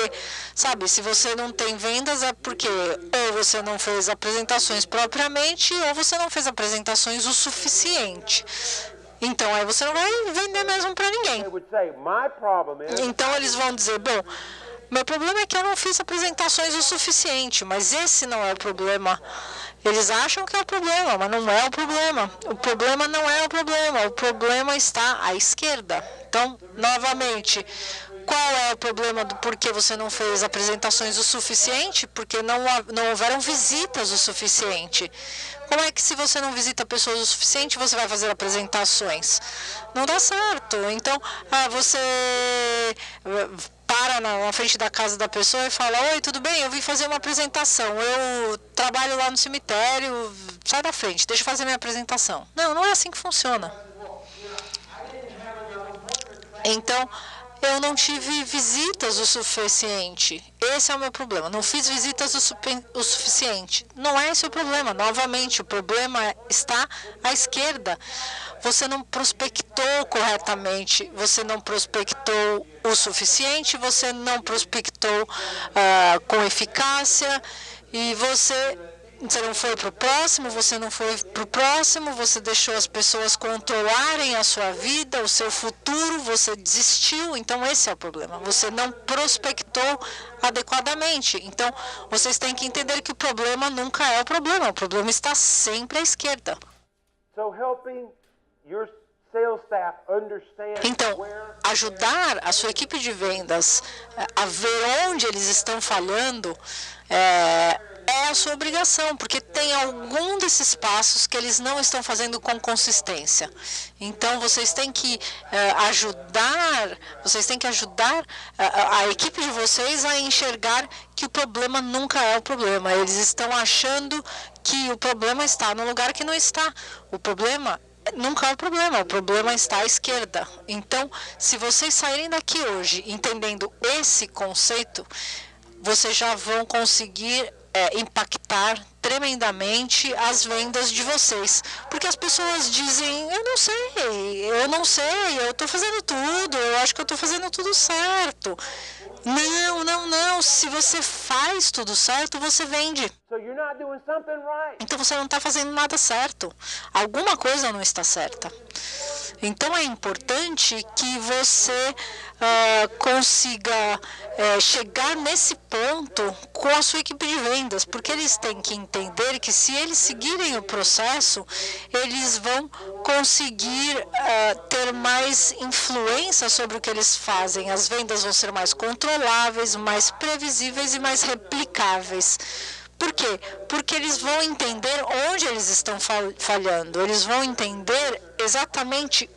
sabe, se você não tem vendas é porque ou você não fez apresentações propriamente ou você não fez apresentações o suficiente. Então, aí você não vai vender mesmo para ninguém. Então, eles vão dizer, bom, meu problema é que eu não fiz apresentações o suficiente, mas esse não é o problema. Eles acham que é o problema, mas não é o problema. O problema não é o problema está à esquerda. Então, novamente, qual é o problema do porquê você não fez apresentações o suficiente? Porque não houveram visitas o suficiente. Como é que se você não visita pessoas o suficiente, você vai fazer apresentações? Não dá certo. Então, você para na frente da casa da pessoa e fala, oi, tudo bem? Eu vim fazer uma apresentação. Eu trabalho lá no cemitério, sai da frente, deixa eu fazer minha apresentação. Não, não é assim que funciona. Então, eu não tive visitas o suficiente. Esse é o meu problema. Não fiz visitas o suficiente. Não é esse o problema. Novamente, o problema está à esquerda. Você não prospectou corretamente. Você não prospectou o suficiente. Você não prospectou com eficácia. E você não foi para o próximo, você não foi para o próximo, você deixou as pessoas controlarem a sua vida, o seu futuro, você desistiu. Então, esse é o problema. Você não prospectou adequadamente. Então, vocês têm que entender que o problema nunca é o problema está sempre à esquerda. Então, ajudar a sua equipe de vendas a ver onde eles estão falhando é a sua obrigação, porque tem algum desses passos que eles não estão fazendo com consistência. Então, vocês têm que ajudar a equipe de vocês a enxergar que o problema nunca é o problema. Eles estão achando que o problema está no lugar que não está. O problema nunca é o problema está à esquerda. Então, se vocês saírem daqui hoje entendendo esse conceito, vocês já vão conseguir impactar tremendamente as vendas de vocês. Porque as pessoas dizem, eu não sei, eu estou fazendo tudo, eu acho que eu estou fazendo tudo certo. Não, se você faz tudo certo, você vende. So you're not doing something right. Então você não está fazendo nada certo. Alguma coisa não está certa. Então é importante que você consiga chegar nesse ponto com a sua equipe de vendas, porque eles têm que entender que se eles seguirem o processo, eles vão conseguir ter mais influência sobre o que eles fazem. As vendas vão ser mais controláveis, mais previsíveis e mais replicáveis. Por quê? Porque eles vão entender onde eles estão falhando, eles vão entender exatamente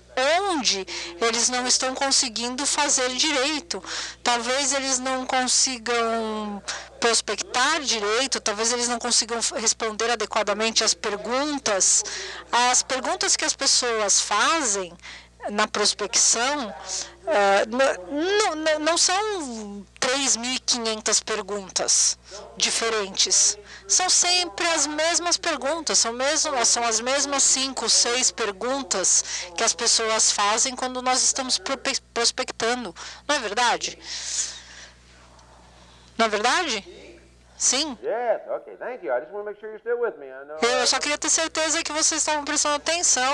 onde eles não estão conseguindo fazer direito. Talvez eles não consigam prospectar direito, talvez eles não consigam responder adequadamente às perguntas. As perguntas que as pessoas fazem na prospecção não são 3.500 perguntas diferentes. São sempre as mesmas perguntas, são as mesmas 5, 6 perguntas que as pessoas fazem quando nós estamos prospectando. Não é verdade? Não é verdade? Sim. Yes, okay, thank you. I just want to make sure you're still with me. I know. Eu só queria ter certeza que vocês estavam prestando atenção.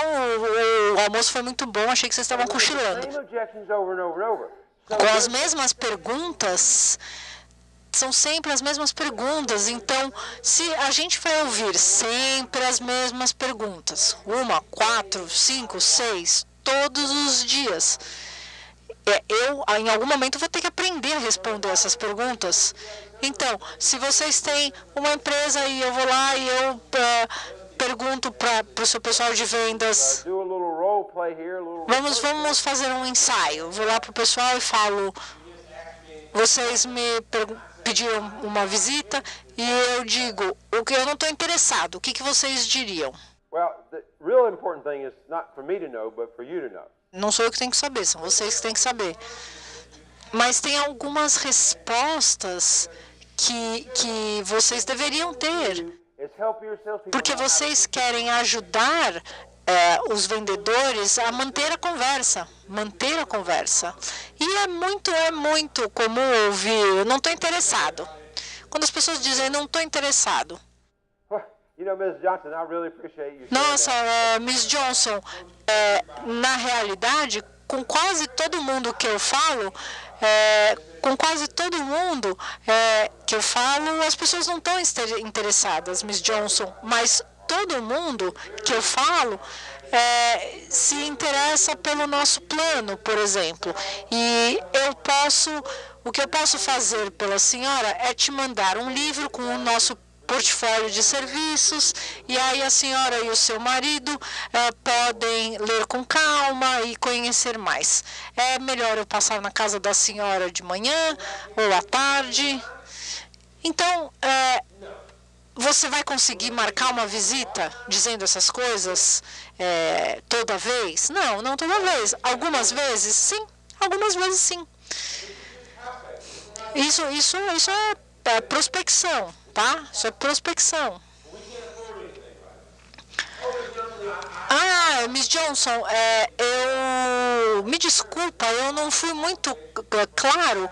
O almoço foi muito bom, achei que vocês estavam cochilando. Same objections over and over and over. So Com as mesmas perguntas, são sempre as mesmas perguntas. Então, se a gente vai ouvir sempre as mesmas perguntas, 1, 4, 5, 6, todos os dias, eu, em algum momento, vou ter que aprender a responder essas perguntas. Então, se vocês têm uma empresa e eu vou lá e eu pergunto para o seu pessoal de vendas, do a little role play here, a little vamos fazer um ensaio. Vou lá para o pessoal e falo, vocês me pediram uma visita e eu digo, o que eu não estou interessado, o que vocês diriam? Well, the real important thing is not for me to know, but for you to know. Não sou eu que tenho que saber, são vocês que têm que saber. Mas tem algumas respostas que vocês deveriam ter, It's help your salespeople. porque vocês querem ajudar os vendedores a manter a conversa. E é muito comum ouvir, eu não estou interessado. Quando as pessoas dizem, não estou interessado. You know, Ms. Johnson, I really appreciate you saying Nossa, that. Miss Johnson, na realidade, com quase todo mundo que eu falo, as pessoas não estão interessadas, Miss Johnson, mas todo mundo que eu falo se interessa pelo nosso plano, por exemplo. E o que eu posso fazer pela senhora é te mandar um livro com o nosso portfólio de serviços, e aí a senhora e o seu marido podem ler com calma e conhecer mais. É melhor eu passar na casa da senhora de manhã ou à tarde. Então, você vai conseguir marcar uma visita dizendo essas coisas toda vez? Não toda vez. Algumas vezes, sim. Algumas vezes, sim. Isso é prospecção. Tá? Isso é prospecção. Miss Johnson, me desculpa, eu não fui muito claro.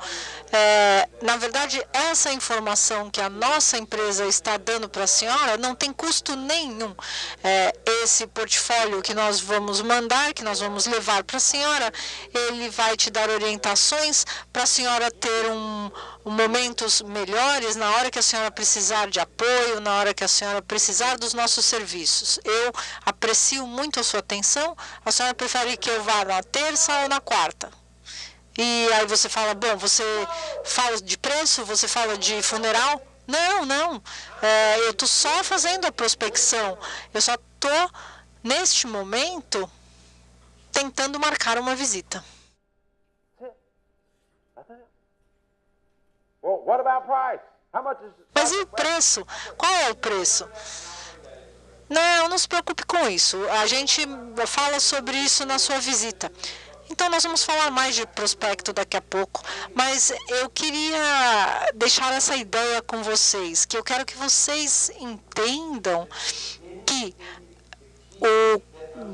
Na verdade, essa informação que a nossa empresa está dando para a senhora não tem custo nenhum. Esse portfólio que nós vamos mandar, que nós vamos levar para a senhora, ele vai te dar orientações para a senhora ter momentos melhores na hora que a senhora precisar de apoio, na hora que a senhora precisar dos nossos serviços. Eu aprecio muito a sua atenção. A senhora prefere que eu vá na terça ou na quarta? E aí você fala, bom, você fala de preço, você fala de funeral? Não. Eu estou só fazendo a prospecção. Eu só estou, neste momento, tentando marcar uma visita. Well, what about price? How much is? Mas e o preço? Qual é o preço? Não se preocupe com isso. A gente fala sobre isso na sua visita. Então, nós vamos falar mais de prospecto daqui a pouco, mas eu queria deixar essa ideia com vocês, que eu quero que vocês entendam que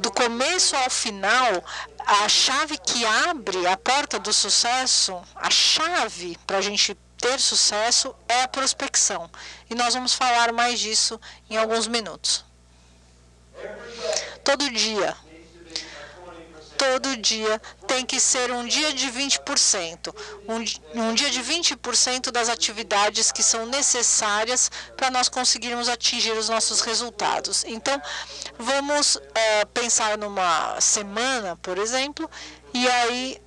do começo ao final, a chave que abre a porta do sucesso, a chave para a gente ter sucesso é a prospecção. E nós vamos falar mais disso em alguns minutos. Todo dia tem que ser um dia de 20%, um dia de 20% das atividades que são necessárias para nós conseguirmos atingir os nossos resultados. Então, vamos pensar numa semana, por exemplo, e aí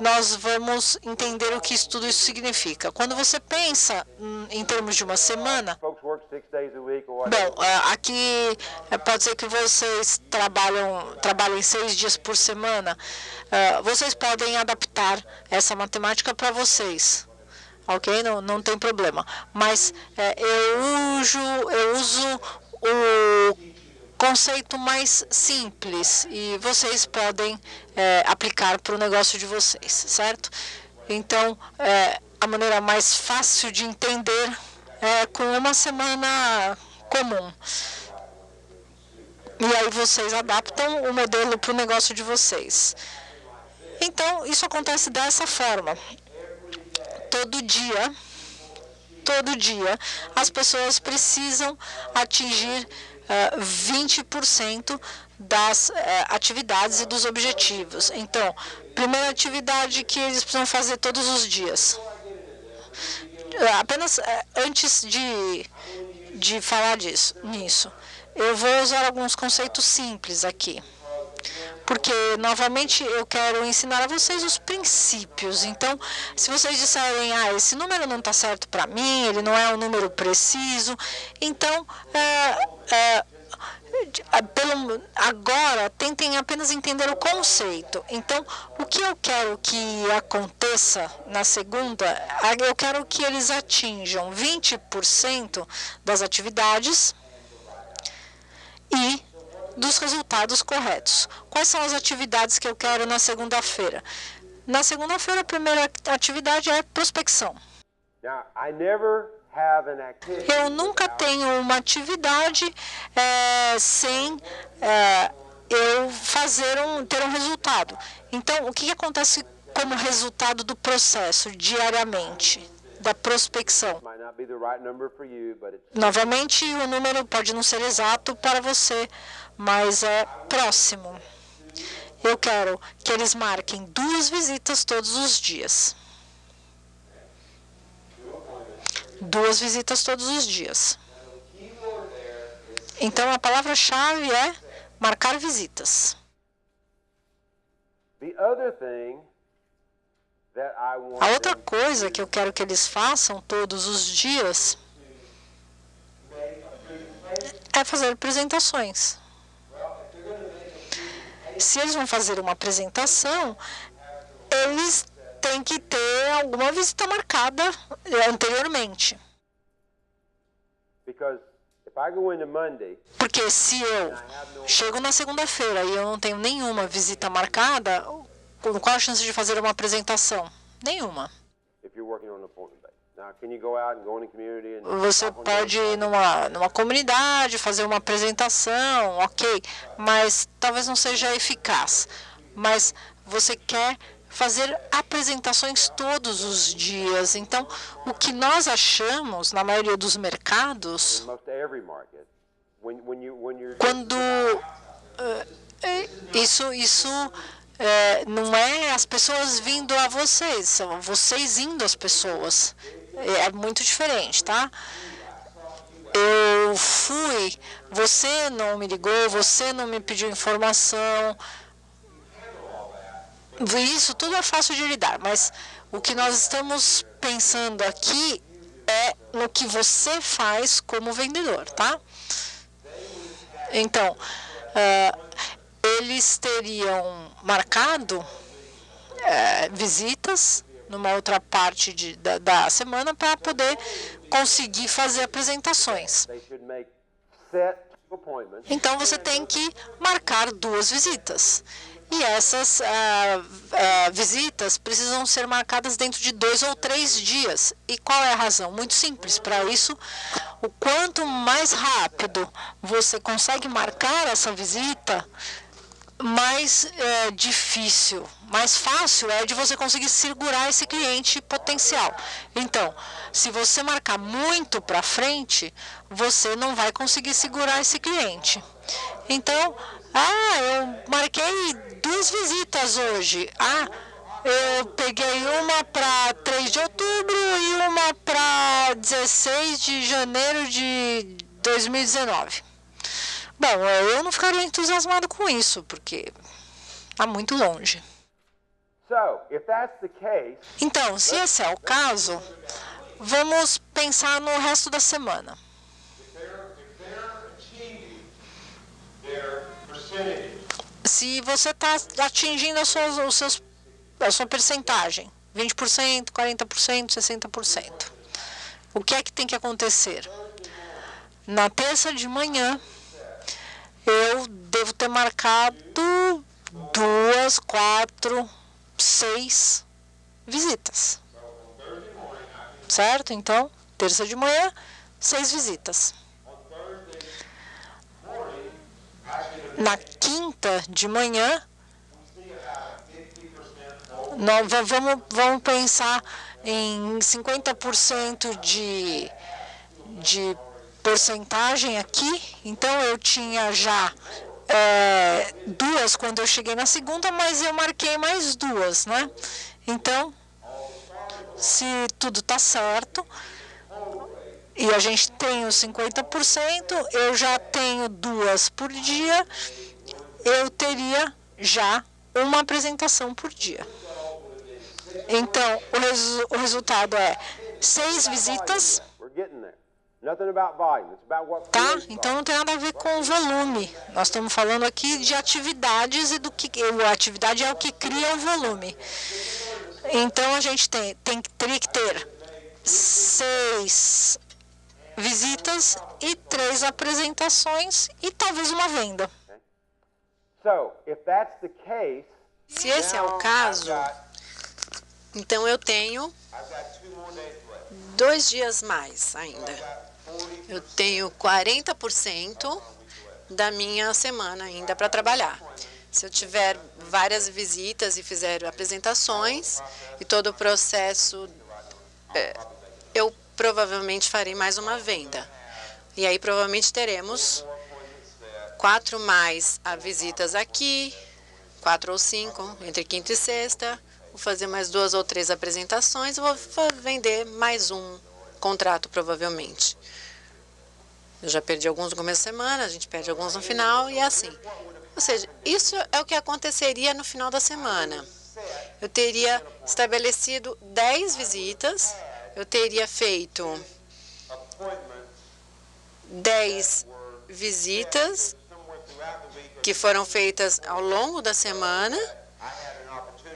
nós vamos entender o que tudo isso significa. Quando você pensa em termos de uma semana, bom, aqui pode ser que vocês trabalhem 6 dias por semana. Vocês podem adaptar essa matemática para vocês, ok? Não tem problema. Mas eu uso o conceito mais simples e vocês podem aplicar para o negócio de vocês, certo? Então, a maneira mais fácil de entender é com uma semana comum. E aí vocês adaptam o modelo para o negócio de vocês. Então, isso acontece dessa forma. Todo dia, as pessoas precisam atingir 20% das atividades e dos objetivos. Então, primeira atividade que eles precisam fazer todos os dias. Apenas antes de falar nisso, eu vou usar alguns conceitos simples aqui. Porque, novamente, eu quero ensinar a vocês os princípios. Então, se vocês disserem, esse número não está certo para mim, ele não é um número preciso, então, agora, tentem apenas entender o conceito. Então, o que eu quero que aconteça na segunda, eu quero que eles atinjam 20% das atividades e dos resultados corretos. Quais são as atividades que eu quero na segunda-feira? Na segunda-feira, a primeira atividade é prospecção. Eu nunca tenho uma atividade sem eu ter um resultado. Então, o que acontece como resultado do processo diariamente, da prospecção? Novamente, o número pode não ser exato para você, mas é próximo. Eu quero que eles marquem 2 visitas todos os dias. 2 visitas todos os dias. Então, a palavra-chave é marcar visitas. A outra coisa que eu quero que eles façam todos os dias é fazer apresentações. Se eles vão fazer uma apresentação, eles têm que ter alguma visita marcada anteriormente. Porque se eu chego na segunda-feira e eu não tenho nenhuma visita marcada, qual a chance de fazer uma apresentação? Nenhuma. Você pode ir numa comunidade, fazer uma apresentação, ok, mas talvez não seja eficaz. Mas você quer fazer apresentações todos os dias. Então, o que nós achamos, na maioria dos mercados, quando isso não é as pessoas vindo a vocês, são vocês indo às pessoas. É muito diferente, tá? Eu fui, você não me ligou, você não me pediu informação. Isso tudo é fácil de lidar, mas o que nós estamos pensando aqui é no que você faz como vendedor, tá? Então, eles teriam marcado visitas numa outra parte da semana para poder conseguir fazer apresentações. Então, você tem que marcar 2 visitas. E essas visitas precisam ser marcadas dentro de 2 ou 3 dias. E qual é a razão? Muito simples. Para isso, o quanto mais rápido você consegue marcar essa visita, mais difícil, mais fácil é de você conseguir segurar esse cliente potencial. Então, se você marcar muito para frente, você não vai conseguir segurar esse cliente. Então, eu marquei 2 visitas hoje. Eu peguei uma para 3 de outubro e uma para 16 de janeiro de 2019. Bom, eu não ficaria entusiasmado com isso, porque está muito longe. Então, se esse é o caso, vamos pensar no resto da semana. Se você está atingindo a sua percentagem, 20%, 40%, 60%, o que é que tem que acontecer? Na terça de manhã, eu devo ter marcado 2, 4, 6 visitas. Certo? Então, terça de manhã, 6 visitas. Na quinta de manhã, nós vamos pensar em 50% de porcentagem aqui. Então, eu tinha já 2 quando eu cheguei na segunda, mas eu marquei mais 2, né? Então, se tudo está certo e a gente tem os 50%, eu já tenho 2 por dia, eu teria já uma apresentação por dia. Então, o resultado é 6 visitas. Tá? Então não tem nada a ver com o volume. Nós estamos falando aqui de atividades e a atividade é o que cria o volume. Então a gente teria que ter 6 visitas e 3 apresentações e talvez uma venda. Se esse é o caso, então eu tenho 2 dias mais ainda. Eu tenho 40% da minha semana ainda para trabalhar. Se eu tiver várias visitas e fizer apresentações e todo o processo, eu provavelmente farei mais uma venda. E aí provavelmente teremos 4 mais visitas aqui, 4 ou 5 entre quinta e sexta. Vou fazer mais 2 ou 3 apresentações e vou vender mais um contrato provavelmente. Eu já perdi alguns no começo da semana, a gente perde alguns no final e é assim. Ou seja, isso é o que aconteceria no final da semana. Eu teria estabelecido 10 visitas, eu teria feito 10 visitas que foram feitas ao longo da semana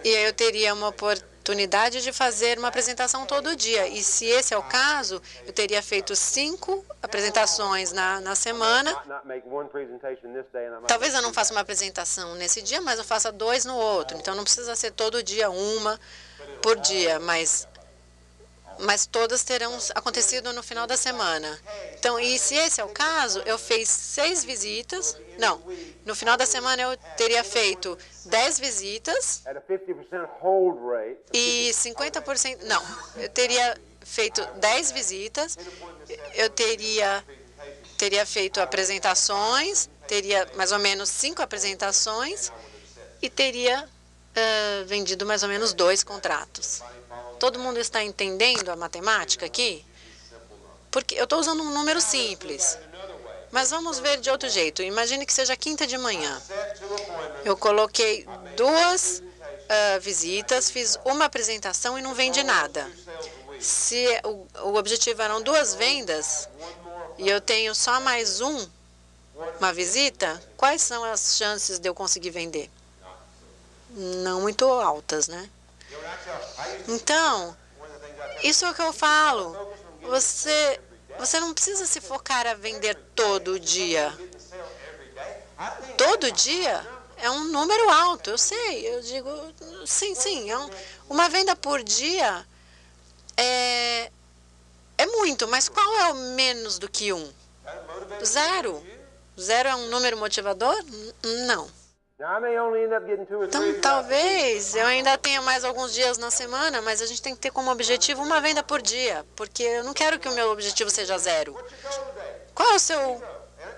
e aí eu teria uma oportunidade de fazer uma apresentação todo dia. E se esse é o caso, eu teria feito 5 apresentações na semana. Talvez eu não faça uma apresentação nesse dia, mas eu faça 2 no outro. Então, não precisa ser todo dia uma por dia, mas todas terão acontecido no final da semana. Então, e se esse é o caso, eu fiz 6 visitas. Não, no final da semana eu teria feito 10 visitas e 50%. Não, eu teria feito 10 visitas, eu teria feito apresentações, teria mais ou menos 5 apresentações e teria vendido mais ou menos 2 contratos. Todo mundo está entendendo a matemática aqui? Porque eu estou usando um número simples. Mas vamos ver de outro jeito. Imagine que seja quinta de manhã. Eu coloquei 2 visitas, fiz uma apresentação e não vendi nada. Se o objetivo eram 2 vendas e eu tenho só mais uma visita, quais são as chances de eu conseguir vender? Não muito altas, né? Então, isso é o que eu falo. Você não precisa se focar a vender todo dia. Todo dia? é um número alto, eu sei. Eu digo, sim, sim, uma venda por dia é muito, mas qual é o menos do que 1? Zero. Zero é um número motivador? Não. Now, I may only end up getting 2 or 3 Então, jobs. talvez eu ainda tenha mais alguns dias na semana, mas a gente tem que ter como objetivo uma venda por dia, porque eu não quero que o meu objetivo seja 0. Qual é o seu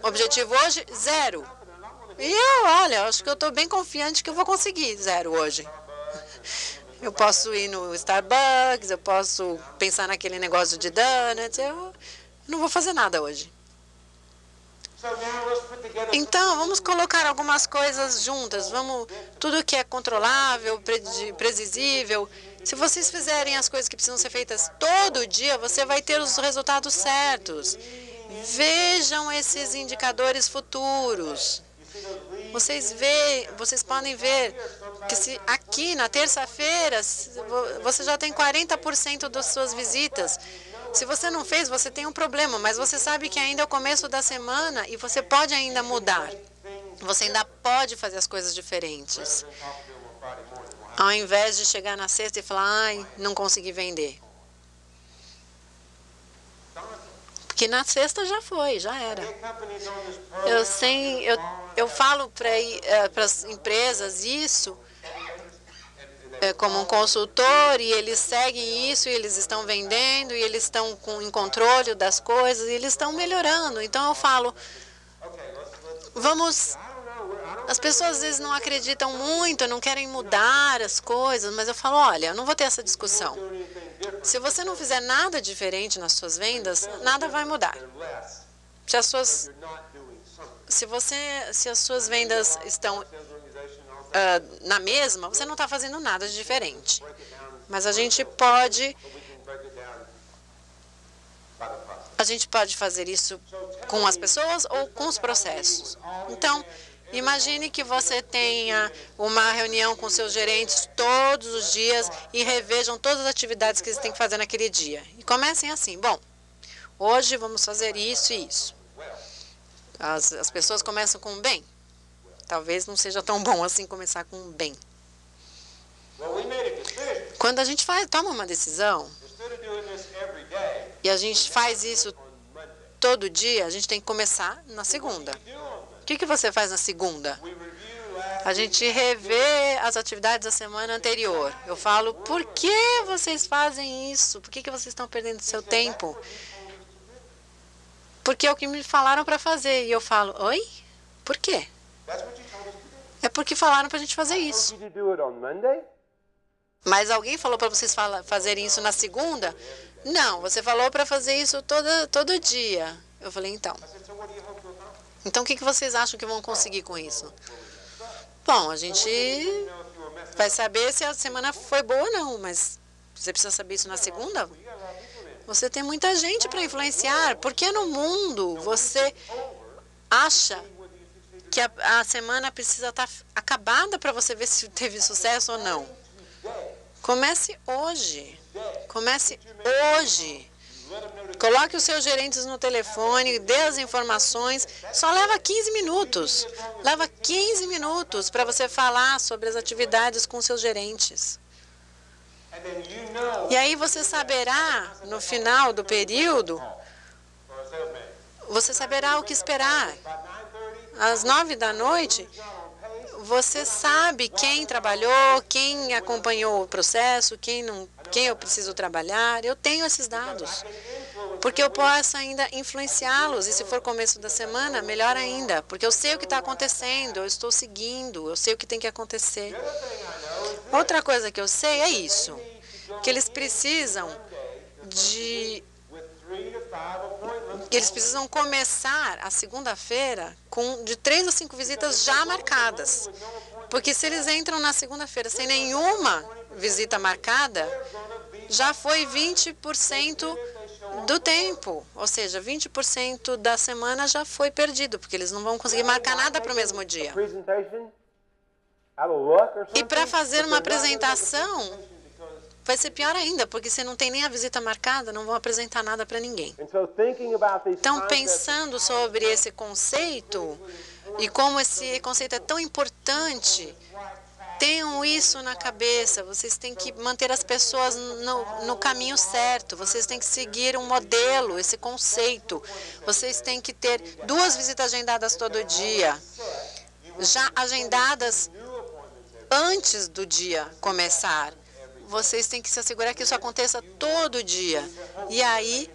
objetivo hoje? 0. E olha, acho que eu estou bem confiante que eu vou conseguir 0 hoje. Eu posso ir no Starbucks, eu posso pensar naquele negócio de donuts, eu não vou fazer nada hoje. Então, vamos colocar algumas coisas juntas. Tudo que é controlável, previsível. Se vocês fizerem as coisas que precisam ser feitas todo dia, você vai ter os resultados certos. Vejam esses indicadores futuros. Vocês podem ver que se aqui na terça-feira você já tem 40% das suas visitas. Se você não fez, você tem um problema, mas você sabe que ainda é o começo da semana e você pode ainda mudar. Você ainda pode fazer as coisas diferentes. Ao invés de chegar na sexta e falar, ai, não consegui vender. Porque na sexta já foi, já era. Eu falo para as empresas isso como um consultor e eles seguem isso e eles estão vendendo e eles estão em controle das coisas e eles estão melhorando. Então eu falo, as pessoas às vezes não acreditam muito, não querem mudar as coisas, mas eu falo, olha, eu não vou ter essa discussão. Se você não fizer nada diferente nas suas vendas, nada vai mudar. Se as suas vendas estão na mesma, você não está fazendo nada de diferente. Mas a gente pode fazer isso com as pessoas ou com os processos. Então, imagine que você tenha uma reunião com seus gerentes todos os dias e revejam todas as atividades que eles têm que fazer naquele dia. E comecem assim, bom, hoje vamos fazer isso e isso. As pessoas começam com bem. Talvez não seja tão bom assim começar com um bem. Quando a gente toma uma decisão, e a gente faz isso todo dia, a gente tem que começar na segunda. O que você faz na segunda? A gente revê as atividades da semana anterior. Eu falo, por que vocês fazem isso? Por que vocês estão perdendo seu tempo? Porque é o que me falaram para fazer. E eu falo, oi? Por quê? É porque falaram para a gente fazer isso. Mas alguém falou para vocês fazerem isso na segunda? Não, você falou para fazer isso todo dia. Eu falei, então. Então, o que vocês acham que vão conseguir com isso? Bom, a gente vai saber se a semana foi boa ou não, mas você precisa saber isso na segunda? Você tem muita gente para influenciar. Por que no mundo você acha que a semana precisa estar acabada para você ver se teve sucesso ou não? Comece hoje. Comece hoje. Coloque os seus gerentes no telefone, dê as informações. Só leva 15 minutos. Leva 15 minutos para você falar sobre as atividades com seus gerentes. E aí você saberá, no final do período, você saberá o que esperar. Às 9 da noite, você sabe quem trabalhou, quem acompanhou o processo, quem eu preciso trabalhar. Eu tenho esses dados, porque eu posso ainda influenciá-los. E se for começo da semana, melhor ainda, porque eu sei o que está acontecendo, eu estou seguindo, eu sei o que tem que acontecer. Outra coisa que eu sei é isso, que eles precisam começar a segunda-feira de 3 a 5 visitas já marcadas. Porque se eles entram na segunda-feira sem nenhuma visita marcada, já foi 20% do tempo. Ou seja, 20% da semana já foi perdido, porque eles não vão conseguir marcar nada para o mesmo dia. E para fazer uma apresentação, vai ser pior ainda, porque se não tem nem a visita marcada, não vão apresentar nada para ninguém. Então, pensando sobre esse conceito, E como esse conceito é tão importante, tenham isso na cabeça. Vocês têm que manter as pessoas no caminho certo. Vocês têm que seguir um modelo, esse conceito. Vocês têm que ter 2 visitas agendadas todo dia, já agendadas antes do dia começar. Vocês têm que se assegurar que isso aconteça todo dia. E aí,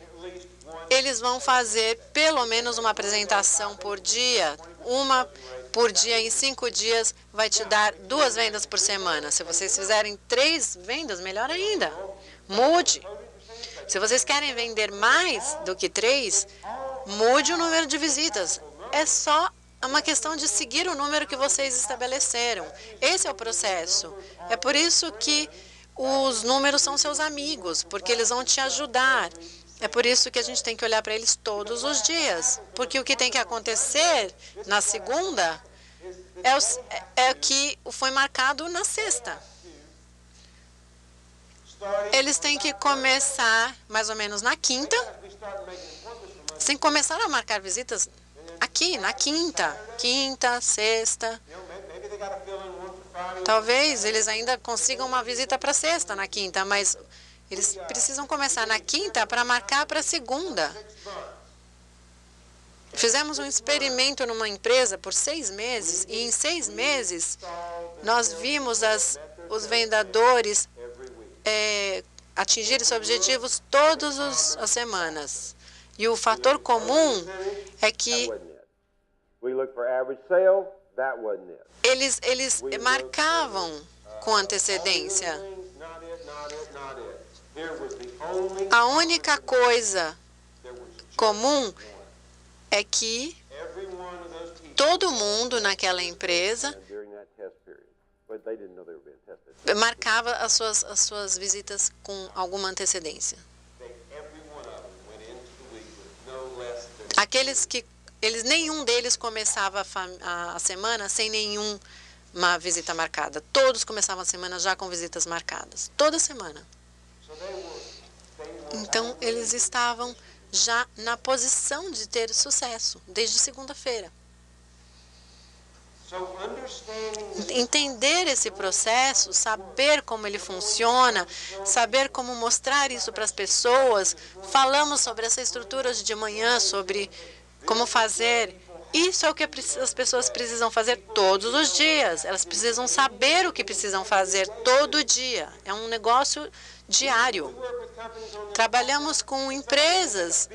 eles vão fazer pelo menos uma apresentação por dia. Uma por dia em 5 dias vai te dar 2 vendas por semana. Se vocês fizerem 3 vendas, melhor ainda. Mude. Se vocês querem vender mais do que 3, mude o número de visitas. É só uma questão de seguir o número que vocês estabeleceram. Esse é o processo. É por isso que os números são seus amigos, porque eles vão te ajudar. É por isso que a gente tem que olhar para eles todos os dias. Porque o que tem que acontecer na segunda é o que foi marcado na sexta. Eles têm que começar mais ou menos na quinta. Sem começar a marcar visitas aqui, na quinta. Quinta, sexta. Talvez eles ainda consigam uma visita para sexta na quinta, mas eles precisam começar na quinta para marcar para segunda. Fizemos um experimento numa empresa por 6 meses e em 6 meses nós vimos os vendedores atingirem seus objetivos todas as semanas. E o fator comum é que eles marcavam com antecedência. A única coisa comum é que todo mundo naquela empresa marcava as suas visitas com alguma antecedência. Nenhum deles começava a semana sem nenhuma visita marcada. Todos começavam a semana já com visitas marcadas. Toda semana. Então, eles estavam já na posição de ter sucesso, desde segunda-feira. Entender esse processo, saber como ele funciona, saber como mostrar isso para as pessoas. Falamos sobre essa estrutura hoje de manhã, sobre como fazer. Isso é o que as pessoas precisam fazer todos os dias. Elas precisam saber o que precisam fazer todo dia. É um negócio diário. Trabalhamos com empresas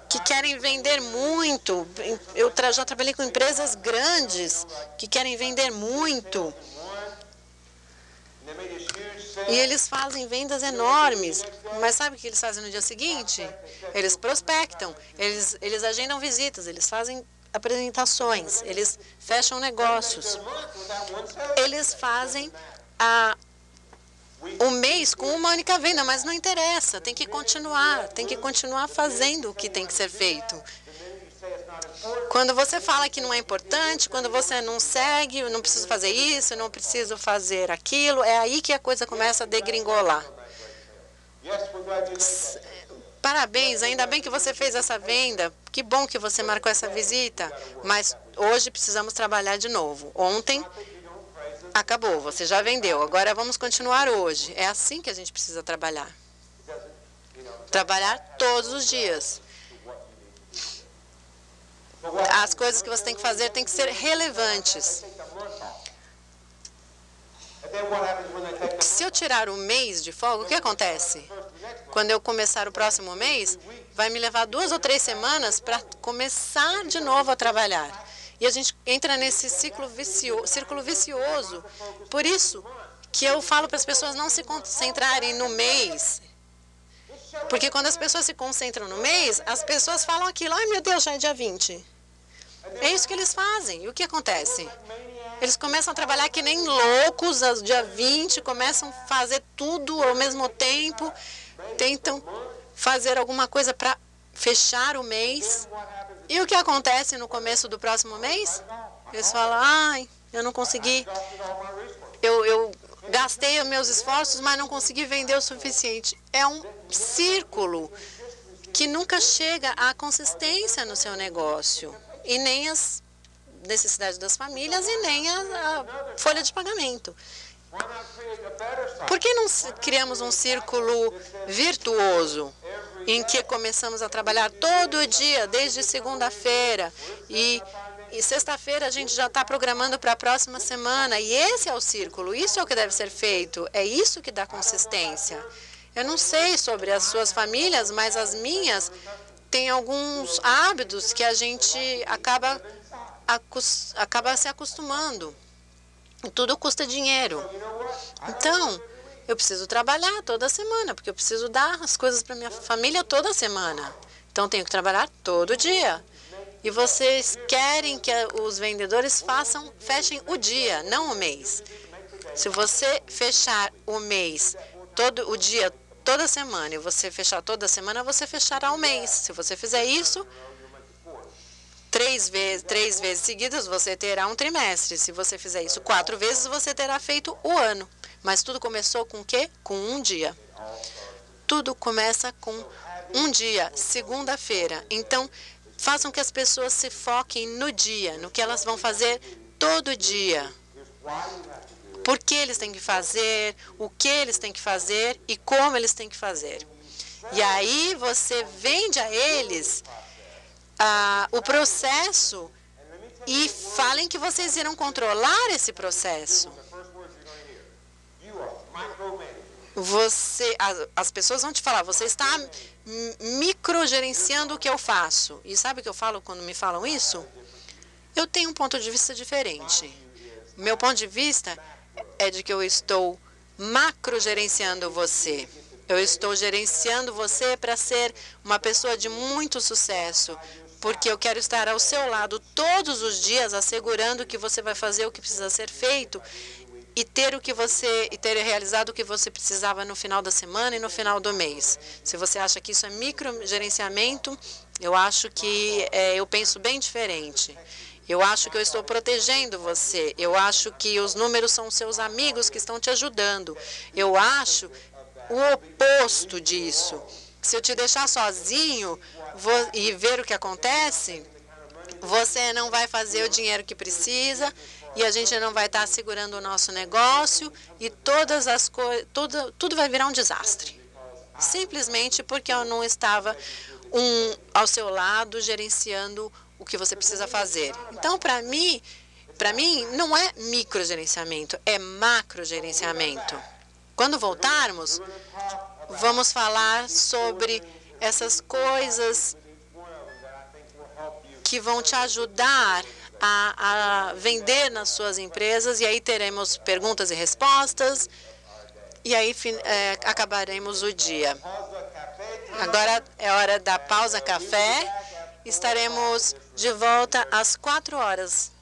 que querem vender muito. Eu já trabalhei com empresas grandes que querem vender muito. E eles fazem vendas enormes. Mas sabe o que eles fazem no dia seguinte? Eles prospectam, eles agendam visitas, eles fazem apresentações, eles fecham negócios. Eles fazem um mês com uma única venda, mas não interessa, tem que continuar fazendo o que tem que ser feito. Quando você fala que não é importante, quando você não segue, eu não preciso fazer isso, eu não preciso fazer aquilo, é aí que a coisa começa a degringolar. Parabéns, ainda bem que você fez essa venda, que bom que você marcou essa visita, mas hoje precisamos trabalhar de novo. Ontem acabou, você já vendeu, agora vamos continuar hoje. É assim que a gente precisa trabalhar. Trabalhar todos os dias. As coisas que você tem que fazer têm que ser relevantes. Se eu tirar um mês de folga, o que acontece? Quando eu começar o próximo mês, vai me levar 2 ou 3 semanas para começar de novo a trabalhar. E a gente entra nesse círculo vicioso. Por isso que eu falo para as pessoas não se concentrarem no mês. Porque quando as pessoas se concentram no mês, as pessoas falam aquilo, ai meu Deus, já é dia 20. É isso que eles fazem. E o que acontece? Eles começam a trabalhar que nem loucos, dia 20, começam a fazer tudo ao mesmo tempo, tentam fazer alguma coisa para fechar o mês. E o que acontece no começo do próximo mês? Eles falam, ai, eu não consegui, eu gastei os meus esforços, mas não consegui vender o suficiente. É um círculo que nunca chega à consistência no seu negócio. E nem as necessidade das famílias e nem a folha de pagamento. Por que não criamos um círculo virtuoso em que começamos a trabalhar todo dia, desde segunda-feira, e sexta-feira a gente já está programando para a próxima semana, e esse é o círculo, isso é o que deve ser feito, é isso que dá consistência. Eu não sei sobre as suas famílias, mas as minhas têm alguns hábitos que a gente acaba se acostumando. Tudo custa dinheiro. Então, eu preciso trabalhar toda semana, porque eu preciso dar as coisas para minha família toda semana. Então, tenho que trabalhar todo dia. E vocês querem que os vendedores fechem o dia, não o mês. Se você fechar o mês, o dia, toda semana, e você fechar toda semana, você fechará o mês. Se você fizer isso, três vezes seguidas, você terá um trimestre. Se você fizer isso 4 vezes, você terá feito o ano. Mas tudo começou com o quê? Com um dia. Tudo começa com um dia, segunda-feira. Então, façam que as pessoas se foquem no dia, no que elas vão fazer todo dia. Por que eles têm que fazer, o que eles têm que fazer e como eles têm que fazer. E aí você vende a eles o processo e falem que vocês irão controlar esse processo. As pessoas vão te falar, você está microgerenciando o que eu faço. E sabe o que eu falo quando me falam isso? Eu tenho um ponto de vista diferente. Meu ponto de vista é de que eu estou macrogerenciando você. Eu estou gerenciando você para ser uma pessoa de muito sucesso, porque eu quero estar ao seu lado todos os dias, assegurando que você vai fazer o que precisa ser feito e ter realizado o que você precisava no final da semana e no final do mês. Se você acha que isso é microgerenciamento, eu acho que eu penso bem diferente. Eu acho que eu estou protegendo você. Eu acho que os números são seus amigos que estão te ajudando. Eu acho o oposto disso. Se eu te deixar sozinho e ver o que acontece, você não vai fazer o dinheiro que precisa e a gente não vai estar segurando o nosso negócio e tudo vai virar um desastre. Simplesmente porque eu não estava ao seu lado gerenciando o que você precisa fazer. Então, para mim, não é microgerenciamento, é macrogerenciamento. Quando voltarmos, vamos falar sobre essas coisas que vão te ajudar a vender nas suas empresas, e aí teremos perguntas e respostas, e aí acabaremos o dia. Agora é hora da pausa café. Estaremos de volta às 4 horas.